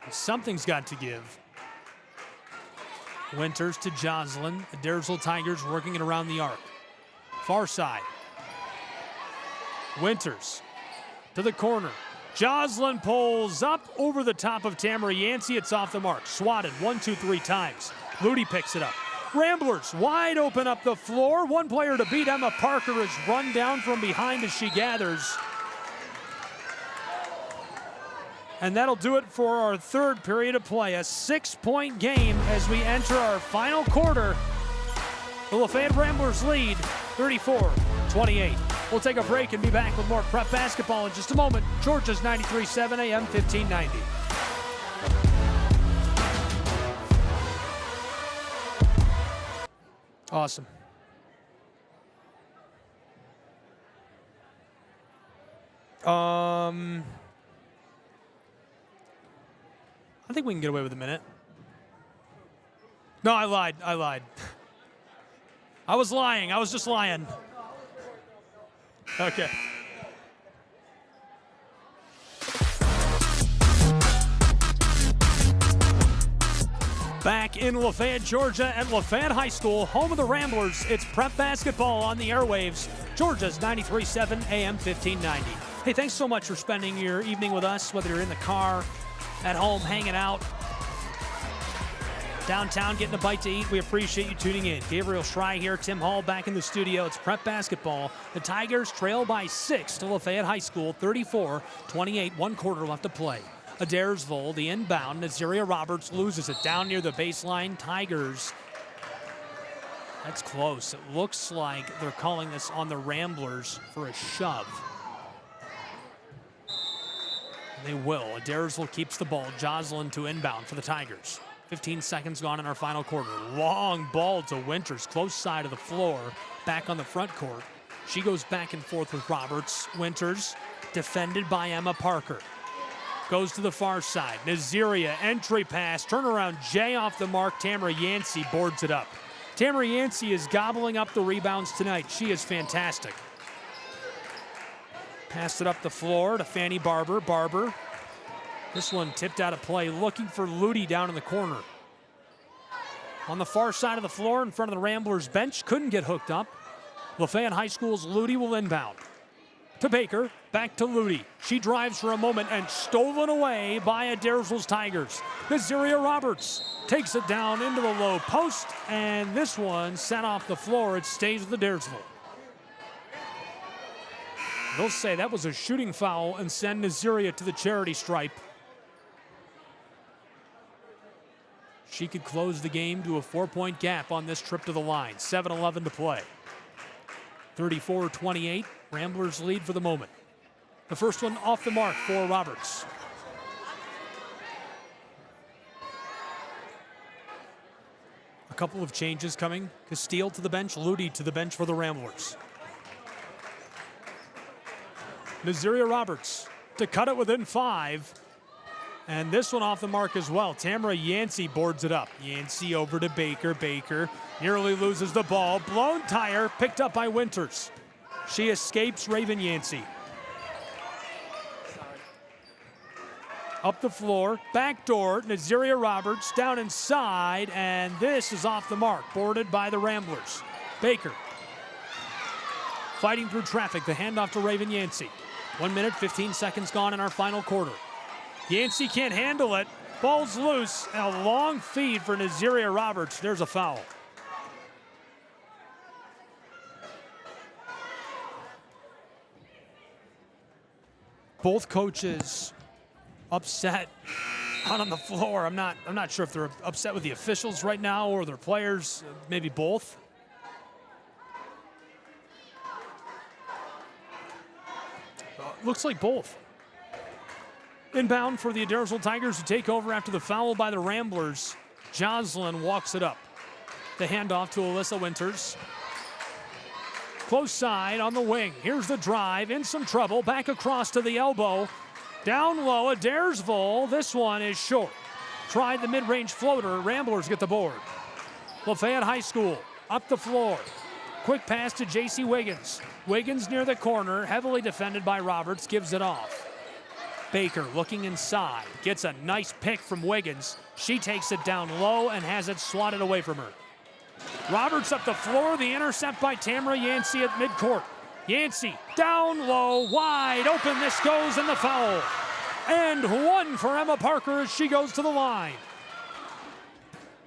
Something's got to give. Winters to Jocelyn. Adairsville Tigers working it around the arc. Far side. Winters to the corner. Jocelyn pulls up over the top of Tamara Yancey. It's off the mark. Swatted 1, 2, 3 times. Ludi picks it up. Ramblers wide open up the floor. One player to beat. Emma Parker is run down from behind as she gathers. And that'll do it for our third period of play. A 6-point game as we enter our final quarter. The Lafayette Ramblers lead 34-28. We'll take a break and be back with more prep basketball in just a moment. Georgia's 93.7 AM 1590. Awesome. I think we can get away with a minute. No, I lied. I was lying. I was just lying. Okay. Back in Lafayette, Georgia at Lafayette High School, home of the Ramblers, it's prep basketball on the airwaves. Georgia's 93.7 AM 1590. Hey, thanks so much for spending your evening with us, whether you're in the car, at home, hanging out, downtown, getting a bite to eat. We appreciate you tuning in. Gabriel Schray here, Tim Hall back in the studio. It's prep basketball. The Tigers trail by 6 to Lafayette High School, 34-28, 1 quarter left to play. Adairsville, the inbound. Nazaria Roberts loses it down near the baseline. Tigers, that's close. It looks like they're calling this on the Ramblers for a shove. They will. Adairsville keeps the ball. Jocelyn to inbound for the Tigers. 15 seconds gone in our final quarter. Long ball to Winters, close side of the floor, back on the front court. She goes back and forth with Roberts. Winters, defended by Emma Parker. Goes to the far side. Nazaria, entry pass, turnaround J off the mark. Tamara Yancey boards it up. Tamara Yancey is gobbling up the rebounds tonight. She is fantastic. Passed it up the floor to Fanny Barber. Barber, this one tipped out of play, looking for Ludi down in the corner. On the far side of the floor in front of the Ramblers bench, couldn't get hooked up. Lafayette High School's Ludi will inbound. To Baker, Back to Ludi. She drives for a moment and stolen away by Adairsville's Tigers. Nazaria Roberts takes it down into the low post, and this one sent off the floor. It stays with Adairsville. They'll say that was a shooting foul and send Nazaria to the charity stripe. She could close the game to a 4-point gap on this trip to the line. 7:11 to play. 34-28, Ramblers lead for the moment. The first one off the mark for Roberts. A couple of changes coming. Castile to the bench, Ludi to the bench for the Ramblers. Nazaria Roberts to cut it within 5. And this one off the mark as well. Tamara Yancey boards it up. Yancey over to Baker. Baker nearly loses the ball. Blown tire picked up by Winters. She escapes Raven Yancey. Up the floor, backdoor, Nazaria Roberts down inside, and this is off the mark, boarded by the Ramblers. Baker fighting through traffic, the handoff to Raven Yancey. 1 minute, 15 seconds gone in our final quarter. Yancey can't handle it. Ball's loose. And a long feed for Nazaria Roberts. There's a foul. Both coaches upset out on the floor. I'm not sure if they're upset with the officials right now or their players. Maybe both. Looks like both. Inbound for the Adairsville Tigers to take over after the foul by the Ramblers. Jocelyn walks it up. The handoff to Alyssa Winters. Close side on the wing. Here's the drive. In some trouble. Back across to the elbow. Down low, Adairsville. This one is short. Tried the mid-range floater. Ramblers get the board. Lafayette High School up the floor. Quick pass to J.C. Wiggins. Wiggins near the corner. Heavily defended by Roberts. Gives it off. Baker looking inside, gets a nice pick from Wiggins. She takes it down low and has it swatted away from her. Roberts up the floor, the intercept by Tamara Yancey at midcourt. Yancey down low, wide open, this goes in the foul. And one for Emma Parker as she goes to the line.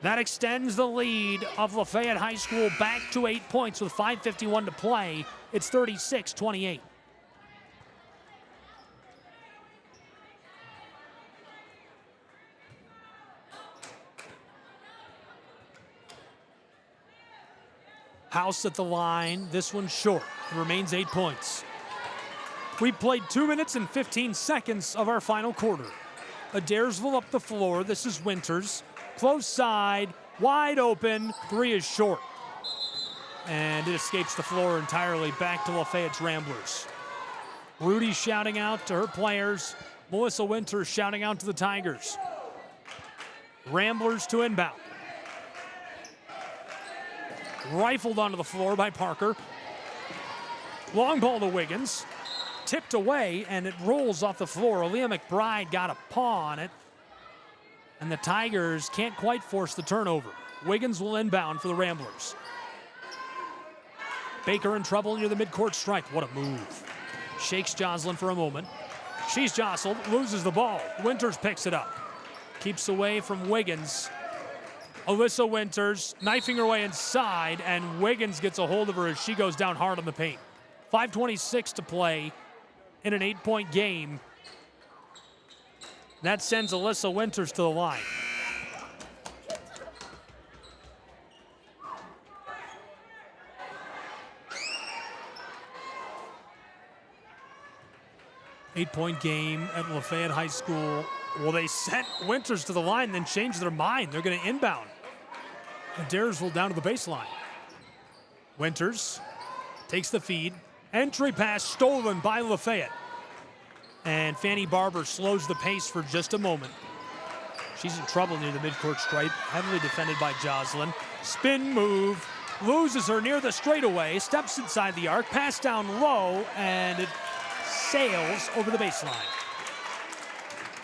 That extends the lead of Lafayette High School back to 8 points with 5:51 to play. It's 36-28. House at the line. This one's short. It remains 8 points. We've played 2 minutes and 15 seconds of our final quarter. Adairsville up the floor. This is Winters. Close side. Wide open. 3 is short. And it escapes the floor entirely. Back to Lafayette's Ramblers. Rudy shouting out to her players. Melissa Winters shouting out to the Tigers. Ramblers to inbound. Rifled onto the floor by Parker. Long ball to Wiggins. Tipped away, and it rolls off the floor. Aaliyah McBride got a paw on it. And the Tigers can't quite force the turnover. Wiggins will inbound for the Ramblers. Baker in trouble near the midcourt stripe. What a move. Shakes Jocelyn for a moment. She's jostled, loses the ball. Winters picks it up. Keeps away from Wiggins. Alyssa Winters knifing her way inside, and Wiggins gets a hold of her as she goes down hard on the paint. 5:26 to play in an 8-point game. That sends Alyssa Winters to the line. Eight-point game at Lafayette High School. Well, they sent Winters to the line, then changed their mind. They're going to inbound. Adairsville down to the baseline. Winters takes the feed. Entry pass stolen by Lafayette. And Fanny Barber slows the pace for just a moment. She's in trouble near the midcourt stripe, heavily defended by Jocelyn. Spin move, loses her near the straightaway, steps inside the arc, pass down low, and it sails over the baseline.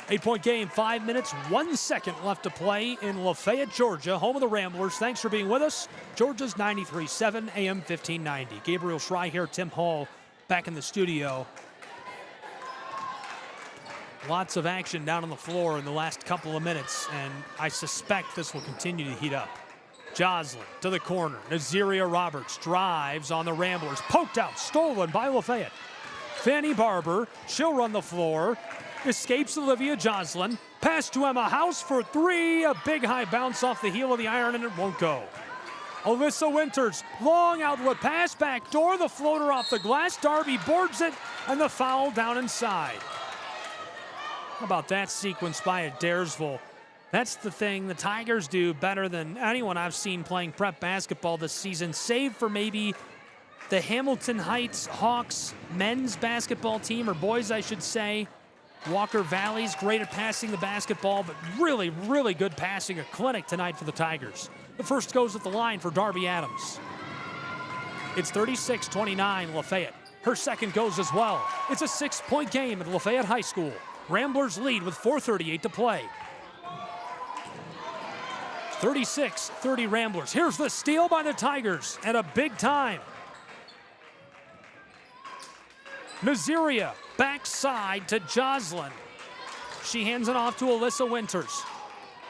8-point game, 5 minutes, 1 second left to play in Lafayette, Georgia, home of the Ramblers. Thanks for being with us. Georgia's 93.7 AM 1590. Gabriel Schray here, Tim Hall back in the studio. Lots of action down on the floor in the last couple of minutes, and I suspect this will continue to heat up. Joslin to the corner. Naziria Roberts drives on the Ramblers. Poked out, stolen by Lafayette. Fanny Barber, she'll run the floor. Escapes Olivia Joslin. Pass to Emma House for three. A big high bounce off the heel of the iron, and it won't go. Alyssa Winters, long outlet pass, back door. The floater off the glass. Darby boards it, and the foul down inside. How about that sequence by Adairsville? That's the thing the Tigers do better than anyone I've seen playing prep basketball this season, save for maybe the Hamilton Heights Hawks men's basketball team, or boys, I should say. Walker Valley's great at passing the basketball, but really, really good passing. A clinic tonight for the Tigers. The first goes at the line for Darby Adams. It's 36-29 Lafayette. Her second goes as well. It's a 6-point game at Lafayette High School. Ramblers lead with 4:38 to play. 36-30 Ramblers. Here's the steal by the Tigers at a big time. Naziria backside to Joslin. She hands it off to Alyssa Winters.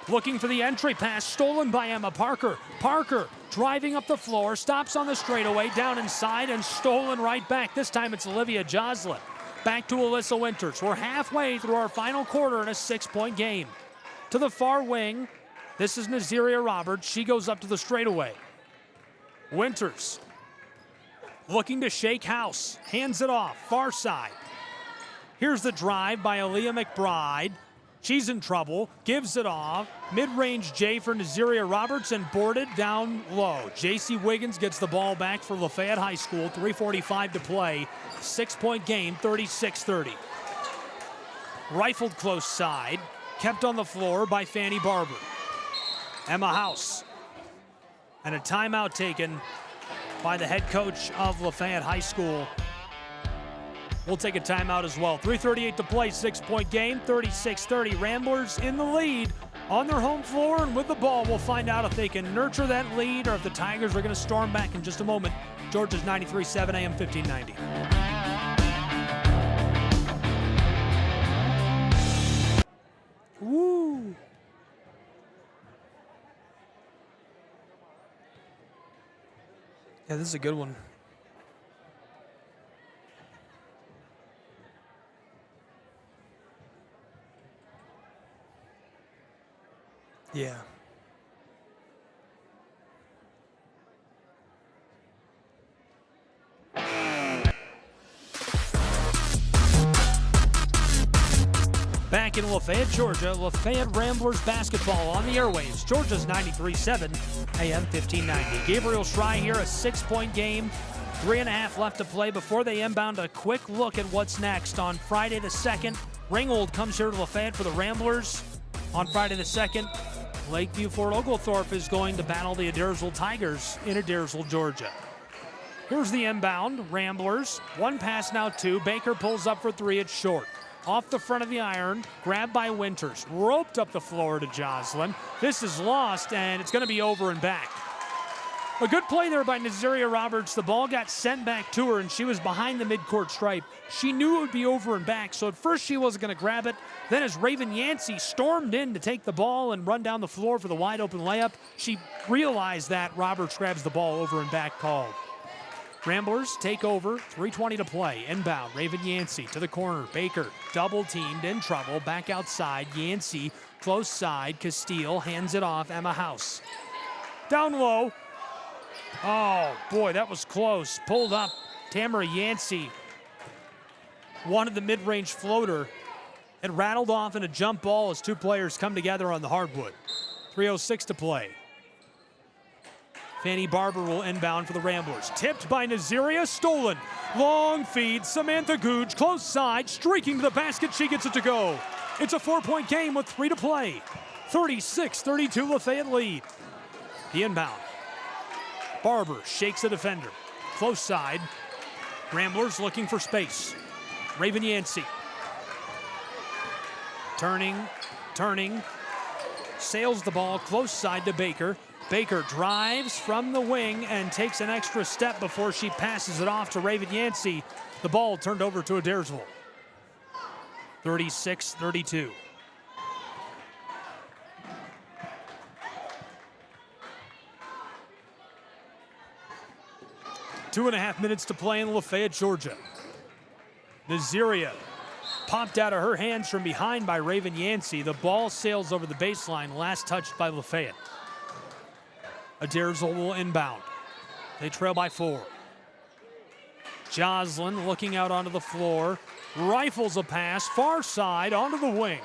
Looking for the entry pass, stolen by Emma Parker. Parker driving up the floor, stops on the straightaway, down inside, and stolen right back. This time it's Olivia Joslin. Back to Alyssa Winters. We're halfway through our final quarter in a 6-point game. To the far wing, this is Naziria Roberts. She goes up to the straightaway. Winters looking to shake house. Hands it off, far side. Here's the drive by Aaliyah McBride. She's in trouble, gives it off. Mid-range J for Naziria Roberts and boarded down low. J.C. Wiggins gets the ball back for Lafayette High School. 3:45 to play. 6-point game, 36-30. Rifled close side, kept on the floor by Fanny Barber. Emma House. And a timeout taken by the head coach of Lafayette High School. We'll take a timeout as well. 3:38 to play, 6-point game, 36-30. Ramblers in the lead on their home floor, and with the ball, we'll find out if they can nurture that lead or if the Tigers are going to storm back in just a moment. Georgia's 93.7 AM 1590. Woo! Yeah, this is a good one. Yeah. Back in Lafayette, Georgia, Lafayette Ramblers basketball on the airwaves. Georgia's 93.7 AM 1590. Gabriel Schray here, a 6-point game. 3.5 left to play before they inbound. A quick look at what's next. On Friday the 2nd, Ringgold comes here to Lafayette for the Ramblers. On Friday the 2nd, Lakeview Fort Oglethorpe is going to battle the Adairsville Tigers in Adairsville, Georgia. Here's the inbound, Ramblers. One pass now, two. Baker pulls up for three, it's short. Off the front of the iron, grabbed by Winters. Roped up the floor to Joslin. This is lost, and it's going to be over and back. A good play there by Naziria Roberts. The ball got sent back to her, and she was behind the midcourt stripe. She knew it would be over and back, so at first she wasn't going to grab it. Then as Raven Yancey stormed in to take the ball and run down the floor for the wide-open layup, she realized that Roberts grabs the ball over and back called. Ramblers take over, 3:20 to play. Inbound, Raven Yancey to the corner. Baker double-teamed, in trouble, back outside. Yancey, close side. Castile hands it off. Emma House. Down low. Oh, boy, that was close. Pulled up. Tamara Yancey wanted the mid-range floater. It rattled off in a jump ball as two players come together on the hardwood. 3:06 to play. Fanny Barber will inbound for the Ramblers. Tipped by Naziria, stolen. Long feed, Samantha Googe, close side, streaking to the basket. She gets it to go. It's a 4-point game with 3 to play. 36-32 Lafayette lead. The inbound. Barber shakes the defender. Close side. Ramblers looking for space. Raven Yancey. Turning. Sails the ball close side to Baker. Baker drives from the wing and takes an extra step before she passes it off to Raven Yancey. The ball turned over to Adairsville. 36-32. Two and a half minutes to play in Lafayette, Georgia. Nazaria popped out of her hands from behind by Raven Yancey. The ball sails over the baseline, last touched by Lafayette. Adairsville will inbound. They trail by 4. Joslin looking out onto the floor, rifles a pass, far side onto the wing.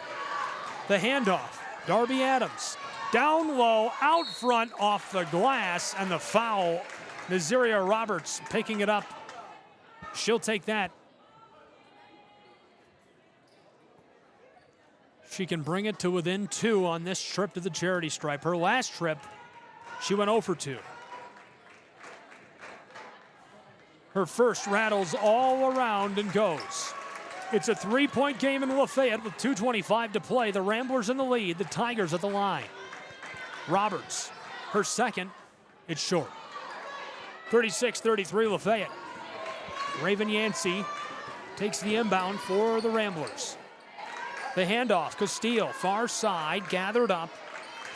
The handoff, Darby Adams. Down low, out front, off the glass, and the foul. Nazaria Roberts picking it up. She'll take that. She can bring it to within 2 on this trip to the charity stripe. Her last trip, she went 0 for 2. Her first rattles all around and goes. It's a 3-point game in Lafayette with 2:25 to play. The Ramblers in the lead, the Tigers at the line. Roberts, her second, it's short. 36-33 Lafayette. Raven Yancey takes the inbound for the Ramblers. The handoff, Castile, far side, gathered up.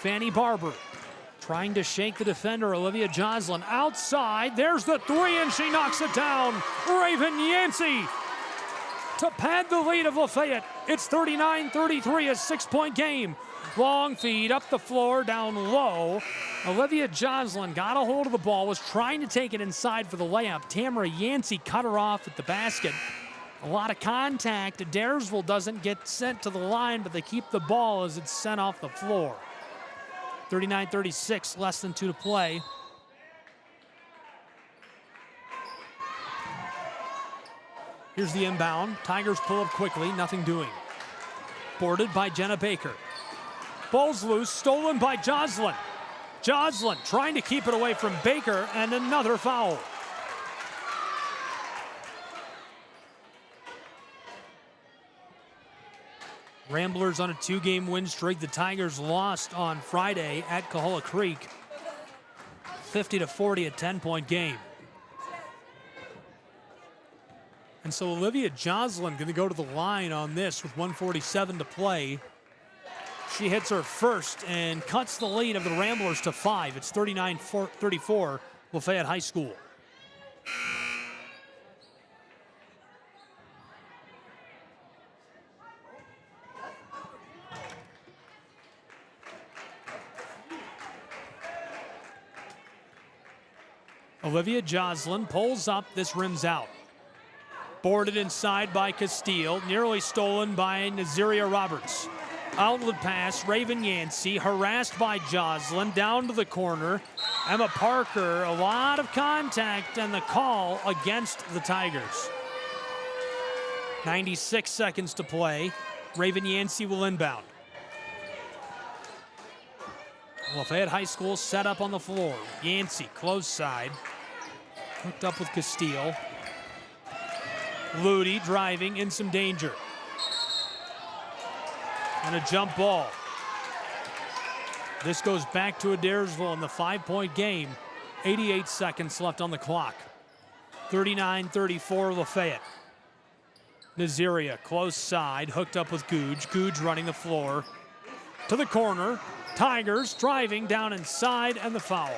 Fanny Barber trying to shake the defender, Olivia Joslin. Outside, there's the 3, and she knocks it down. Raven Yancey to pad the lead of Lafayette. It's 39-33, a 6-point game. Long feed up the floor, down low. Olivia Joslin got a hold of the ball, was trying to take it inside for the layup. Tamara Yancey cut her off at the basket. A lot of contact. Adairsville doesn't get sent to the line, but they keep the ball as it's sent off the floor. 39-36, less than 2 to play. Here's the inbound. Tigers pull up quickly, nothing doing. Boarded by Jenna Baker. Ball's loose, stolen by Joslin. Joslin trying to keep it away from Baker, and another foul. Ramblers on a 2-game win streak. The Tigers lost on Friday at Cahola Creek. 50-40, a 10-point game. And so Olivia Joslin going to go to the line on this with 1:47 to play. She hits her first and cuts the lead of the Ramblers to 5. It's 39-34, Lafayette High School. Olivia Joslin pulls up, this rims out. Boarded inside by Castile, nearly stolen by Nazaria Roberts. Outlet pass, Raven Yancey, harassed by Joslin, down to the corner. Emma Parker, a lot of contact, and the call against the Tigers. 96 seconds to play. Raven Yancey will inbound. Lafayette High School set up on the floor. Yancey, close side. Hooked up with Castile. Ludi driving, in some danger. And a jump ball. This goes back to Adairsville in the 5-point game. 88 seconds left on the clock. 39-34 Lafayette. Nazaria, close side, hooked up with Googe. Googe running the floor. To the corner. Tigers driving down inside, and the foul.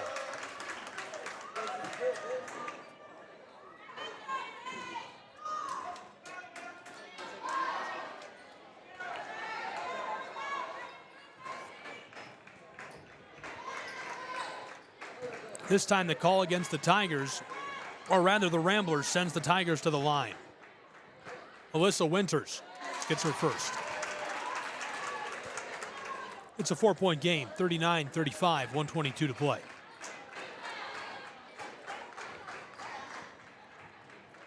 This time the call against the Tigers, or rather the Ramblers, sends the Tigers to the line. Alyssa Winters gets her first. It's a 4-point game, 39-35, 1:22 to play.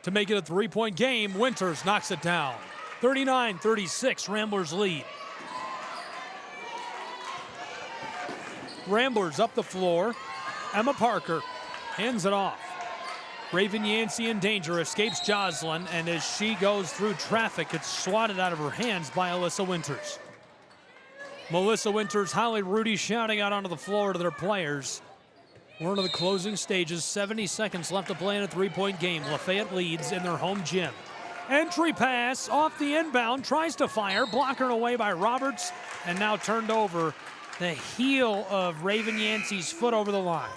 To make it a 3-point game, Winters knocks it down. 39-36, Ramblers lead. Ramblers up the floor. Emma Parker hands it off. Raven Yancey in danger, escapes Joslin, and as she goes through traffic, it's swatted out of her hands by Alyssa Winters. Melissa Winters, Holly Rudy shouting out onto the floor to their players. We're into the closing stages, 70 seconds left to play in a 3-point game. Lafayette leads in their home gym. Entry pass off the inbound, tries to fire, blocker away by Roberts, and now turned over the heel of Raven Yancey's foot over the line.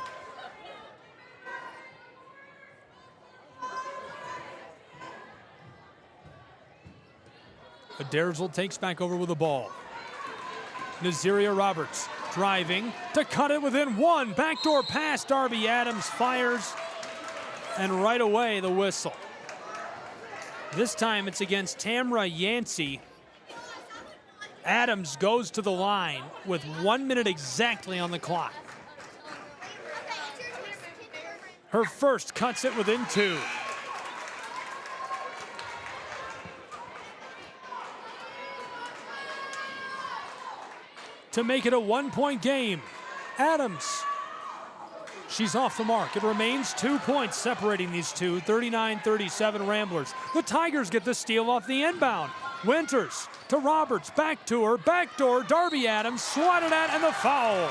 Adairsville takes back over with the ball. Nazaria Roberts driving to cut it within one. Backdoor pass, Darby Adams fires, and right away the whistle. This time it's against Tamra Yancey. Adams goes to the line with 1 minute exactly on the clock. Her first cuts it within 2. To make it a 1-point game, Adams. She's off the mark. It remains 2 points separating these two, 39-37 Ramblers. The Tigers get the steal off the inbound. Winters to Roberts, back to her, backdoor, Darby Adams, swatted at, and the foul.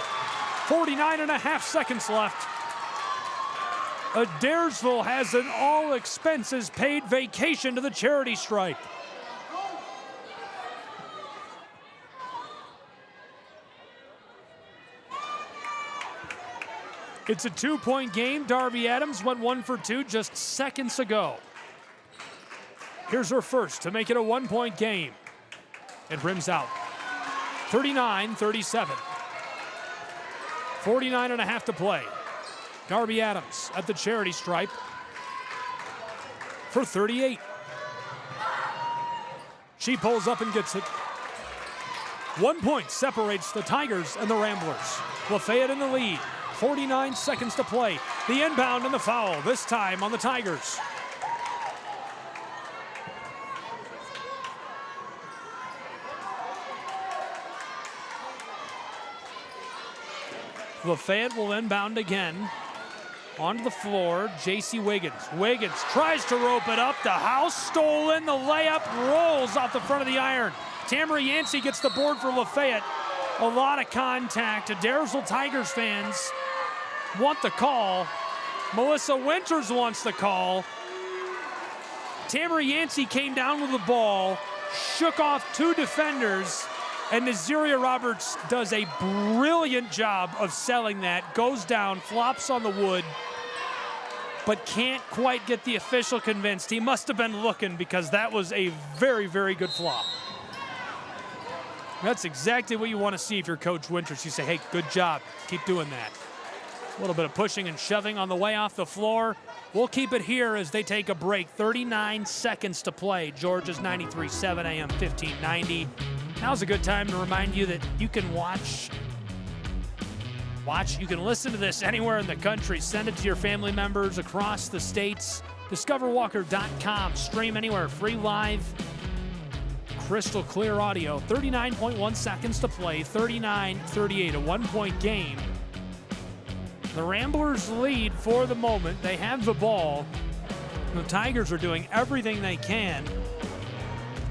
49.5 seconds left. Adairsville has an all-expenses-paid vacation to the charity stripe. It's a 2-point game. Darby Adams went 1 for 2 just seconds ago. Here's her first to make it a 1-point game. It rims out. 39-37. 49.5 to play. Darby Adams at the charity stripe for 38. She pulls up and gets it. 1 point separates the Tigers and the Ramblers. Lafayette in the lead. 49 seconds to play. The inbound and the foul, this time on the Tigers. Lafayette will inbound again. Onto the floor, J.C. Wiggins. Wiggins tries to rope it up. The house stolen. The layup rolls off the front of the iron. Tamara Yancey gets the board for Lafayette. A lot of contact. Adairsville Tigers fans want the call. Melissa Winters wants the call. Tamara Yancey came down with the ball, shook off 2 defenders, and Nazaria Roberts does a brilliant job of selling that. Goes down, flops on the wood, but can't quite get the official convinced. He must have been looking, because that was a very, very good flop. That's exactly what you want to see if you're Coach Winters. You say, hey, good job. Keep doing that. A little bit of pushing and shoving on the way off the floor. We'll keep it here as they take a break. 39 seconds to play. Georgia's 93.7 AM 1590. Now's a good time to remind you that you can you can listen to this anywhere in the country. Send it to your family members across the states. DiscoverWalker.com. Stream anywhere. Free live. Crystal clear audio. 39.1 seconds to play. 39-38. A 1-point game. The Ramblers lead for the moment. They have the ball. The Tigers are doing everything they can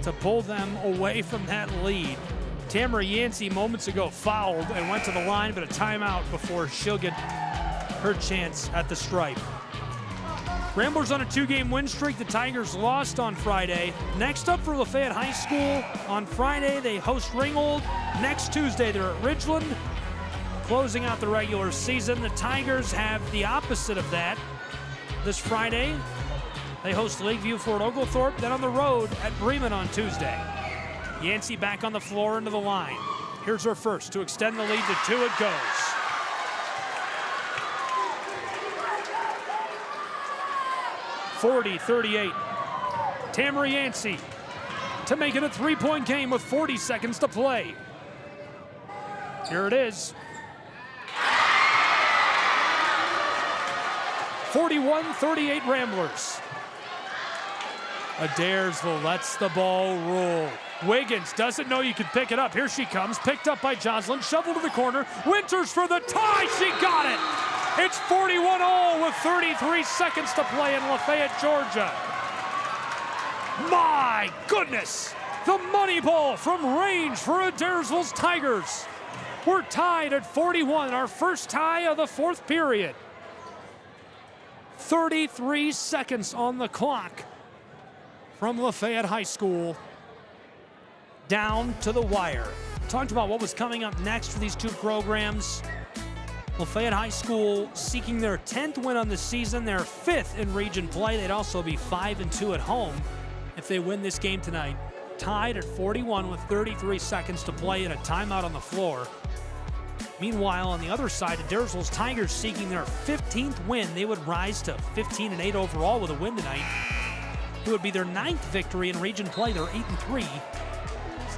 to pull them away from that lead. Tamara Yancey moments ago fouled and went to the line, but a timeout before she'll get her chance at the stripe. Ramblers on a 2-game win streak. The Tigers lost on Friday. Next up for Lafayette High School, on Friday they host Ringgold. Next Tuesday they're at Ridgeland. Closing out the regular season, the Tigers have the opposite of that. This Friday, they host Lakeview Fort Oglethorpe, then on the road at Bremen on Tuesday. Yancey back on the floor into the line. Here's her first to extend the lead to 2. It goes. (40-38). Tamara Yancey to make it a 3-point game with 40 seconds to play. Here it is. 41-38 Ramblers. Adairsville lets the ball roll. Wiggins doesn't know you can pick it up. Here she comes, picked up by Jocelyn, shoveled to the corner. Winters for the tie, she got it! It's 41-all with 33 seconds to play in Lafayette, Georgia. My goodness! The money ball from range for Adairsville's Tigers. We're tied at 41, our first tie of the 4th period. 33 seconds on the clock. from Lafayette High School down to the wire. Talked about what was coming up next for these two programs. Lafayette High School seeking their 10th win on the season, their 5th in region play. They'd also be 5-2 at home if they win this game tonight. Tied at 41 with 33 seconds to play and a timeout on the floor. Meanwhile, on the other side, Adairsville's Tigers seeking their 15th win. They would rise to 15-8 overall with a win tonight. It would be their 9th victory in region play. They're 8-3.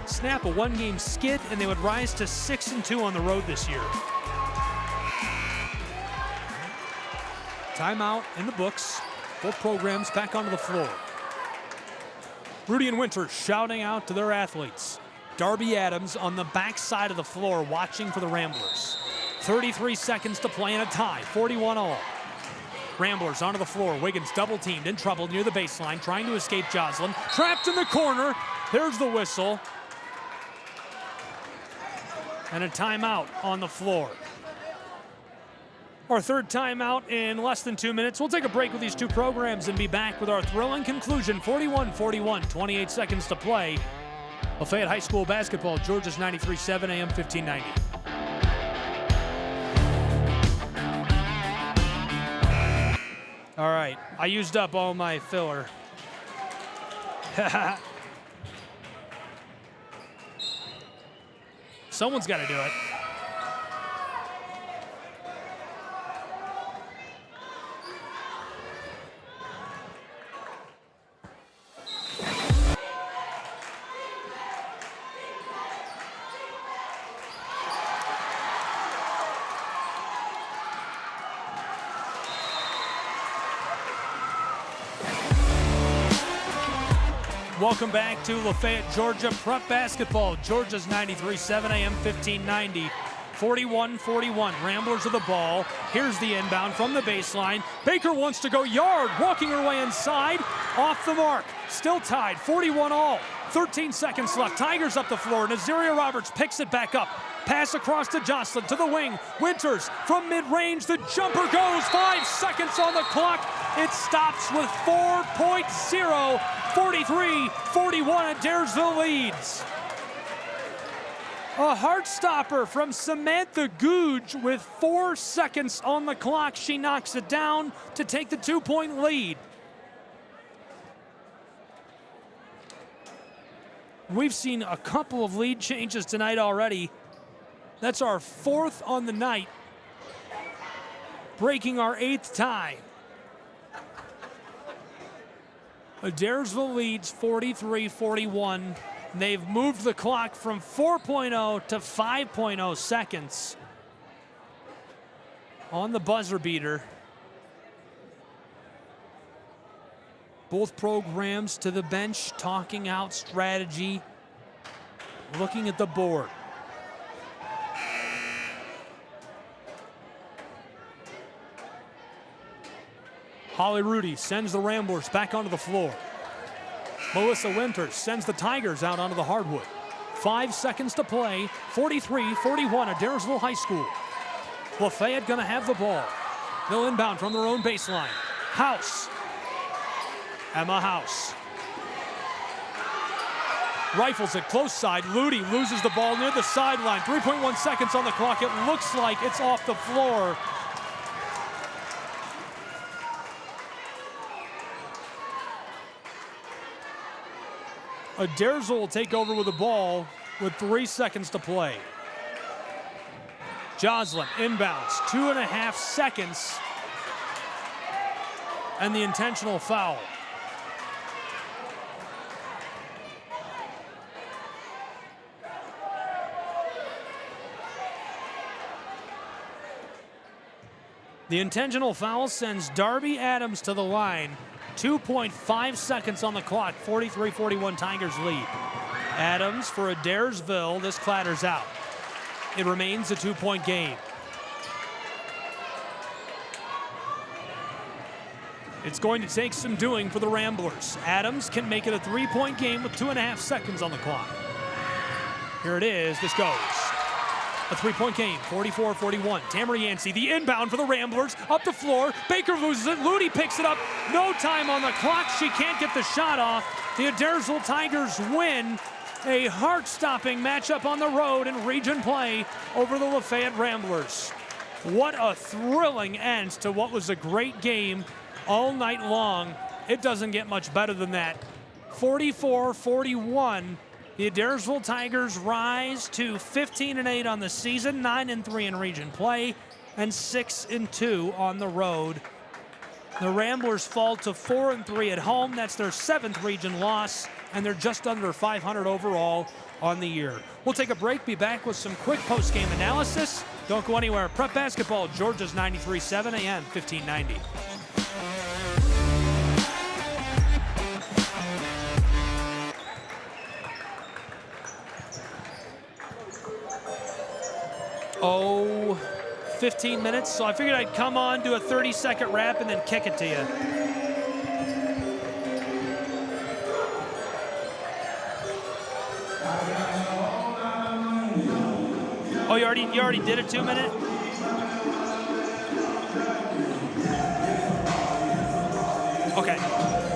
Snap a one-game skid, and they would rise to 6-2 on the road this year. Timeout in the books. Both programs back onto the floor. Rudy and Winters shouting out to their athletes. Darby Adams on the back side of the floor watching for the Ramblers. 33 seconds to play in a tie, 41-all. Ramblers onto the floor. Wiggins double teamed, in trouble near the baseline, trying to escape Joslin. Trapped in the corner. There's the whistle. And a timeout on the floor. Our third timeout in less than 2 minutes. We'll take a break with these two programs and be back with our thrilling conclusion. 41-41, 28 seconds to play. Lafayette High School basketball, Georgia's 93.7 AM 1590. All right, I used up all my filler. Someone's got to do it. Welcome back to Lafayette, Georgia prep basketball. Georgia's 93.7 AM 1590. 41-41, Ramblers of the ball. Here's the inbound from the baseline. Baker wants to go yard, walking her way inside, off the mark. Still tied, 41-all. 13 seconds left. Tigers up the floor. Nazaria Roberts picks it back up. Pass across to Jocelyn, to the wing. Winters from mid-range. The jumper goes. 5 seconds on the clock. It stops with 4.0. 43-41, Adairsville leads. A heart stopper from Samantha Googe with 4 seconds on the clock. She knocks it down to take the 2-point lead. We've seen a couple of lead changes tonight already. That's our 4th on the night, breaking our 8th tie. Adairsville leads 43-41. They've moved the clock from 4.0 to 5.0 seconds on the buzzer beater. Both programs to the bench, talking out strategy, looking at the board. Holly Rudy sends the Ramblers back onto the floor. Melissa Winters sends the Tigers out onto the hardwood. 5 seconds to play, 43-41, Adairsville High School. Lafayette gonna have the ball. They'll inbound from their own baseline. House. Emma House. Rifles it close side. Ludy loses the ball near the sideline. 3.1 seconds on the clock. It looks like it's off the floor. Adairsville will take over with the ball with 3 seconds to play. Joslin inbounds, 2.5 seconds, and the intentional foul. The intentional foul sends Darby Adams to the line. 2.5 seconds on the clock, 43-41 Tigers lead. Adams for Adairsville, this clatters out. It remains a 2-point game. It's going to take some doing for the Ramblers. Adams can make it a 3-point game with 2.5 seconds on the clock. Here it is, this goes. A three-point game, 44-41. Tamara Yancey, the inbound for the Ramblers, up the floor. Baker loses it. Ludy picks it up. No time on the clock. She can't get the shot off. The Adairsville Tigers win a heart-stopping matchup on the road in region play over the Lafayette Ramblers. What a thrilling end to what was a great game all night long. It doesn't get much better than that. 44-41. The Adairsville Tigers rise to 15-8 on the season, 9-3 in region play, and 6-2 on the road. The Ramblers fall to 4-3 at home. That's their 7th region loss, and they're just under 500 overall on the year. We'll take a break, be back with some quick post-game analysis. Don't go anywhere. Prep Basketball, Georgia's 93.7 AM, 1590. Oh, 15 minutes. So I figured I'd come on, do a 30-second wrap, and then kick it to you. Oh, you already did a 2-minute? Okay.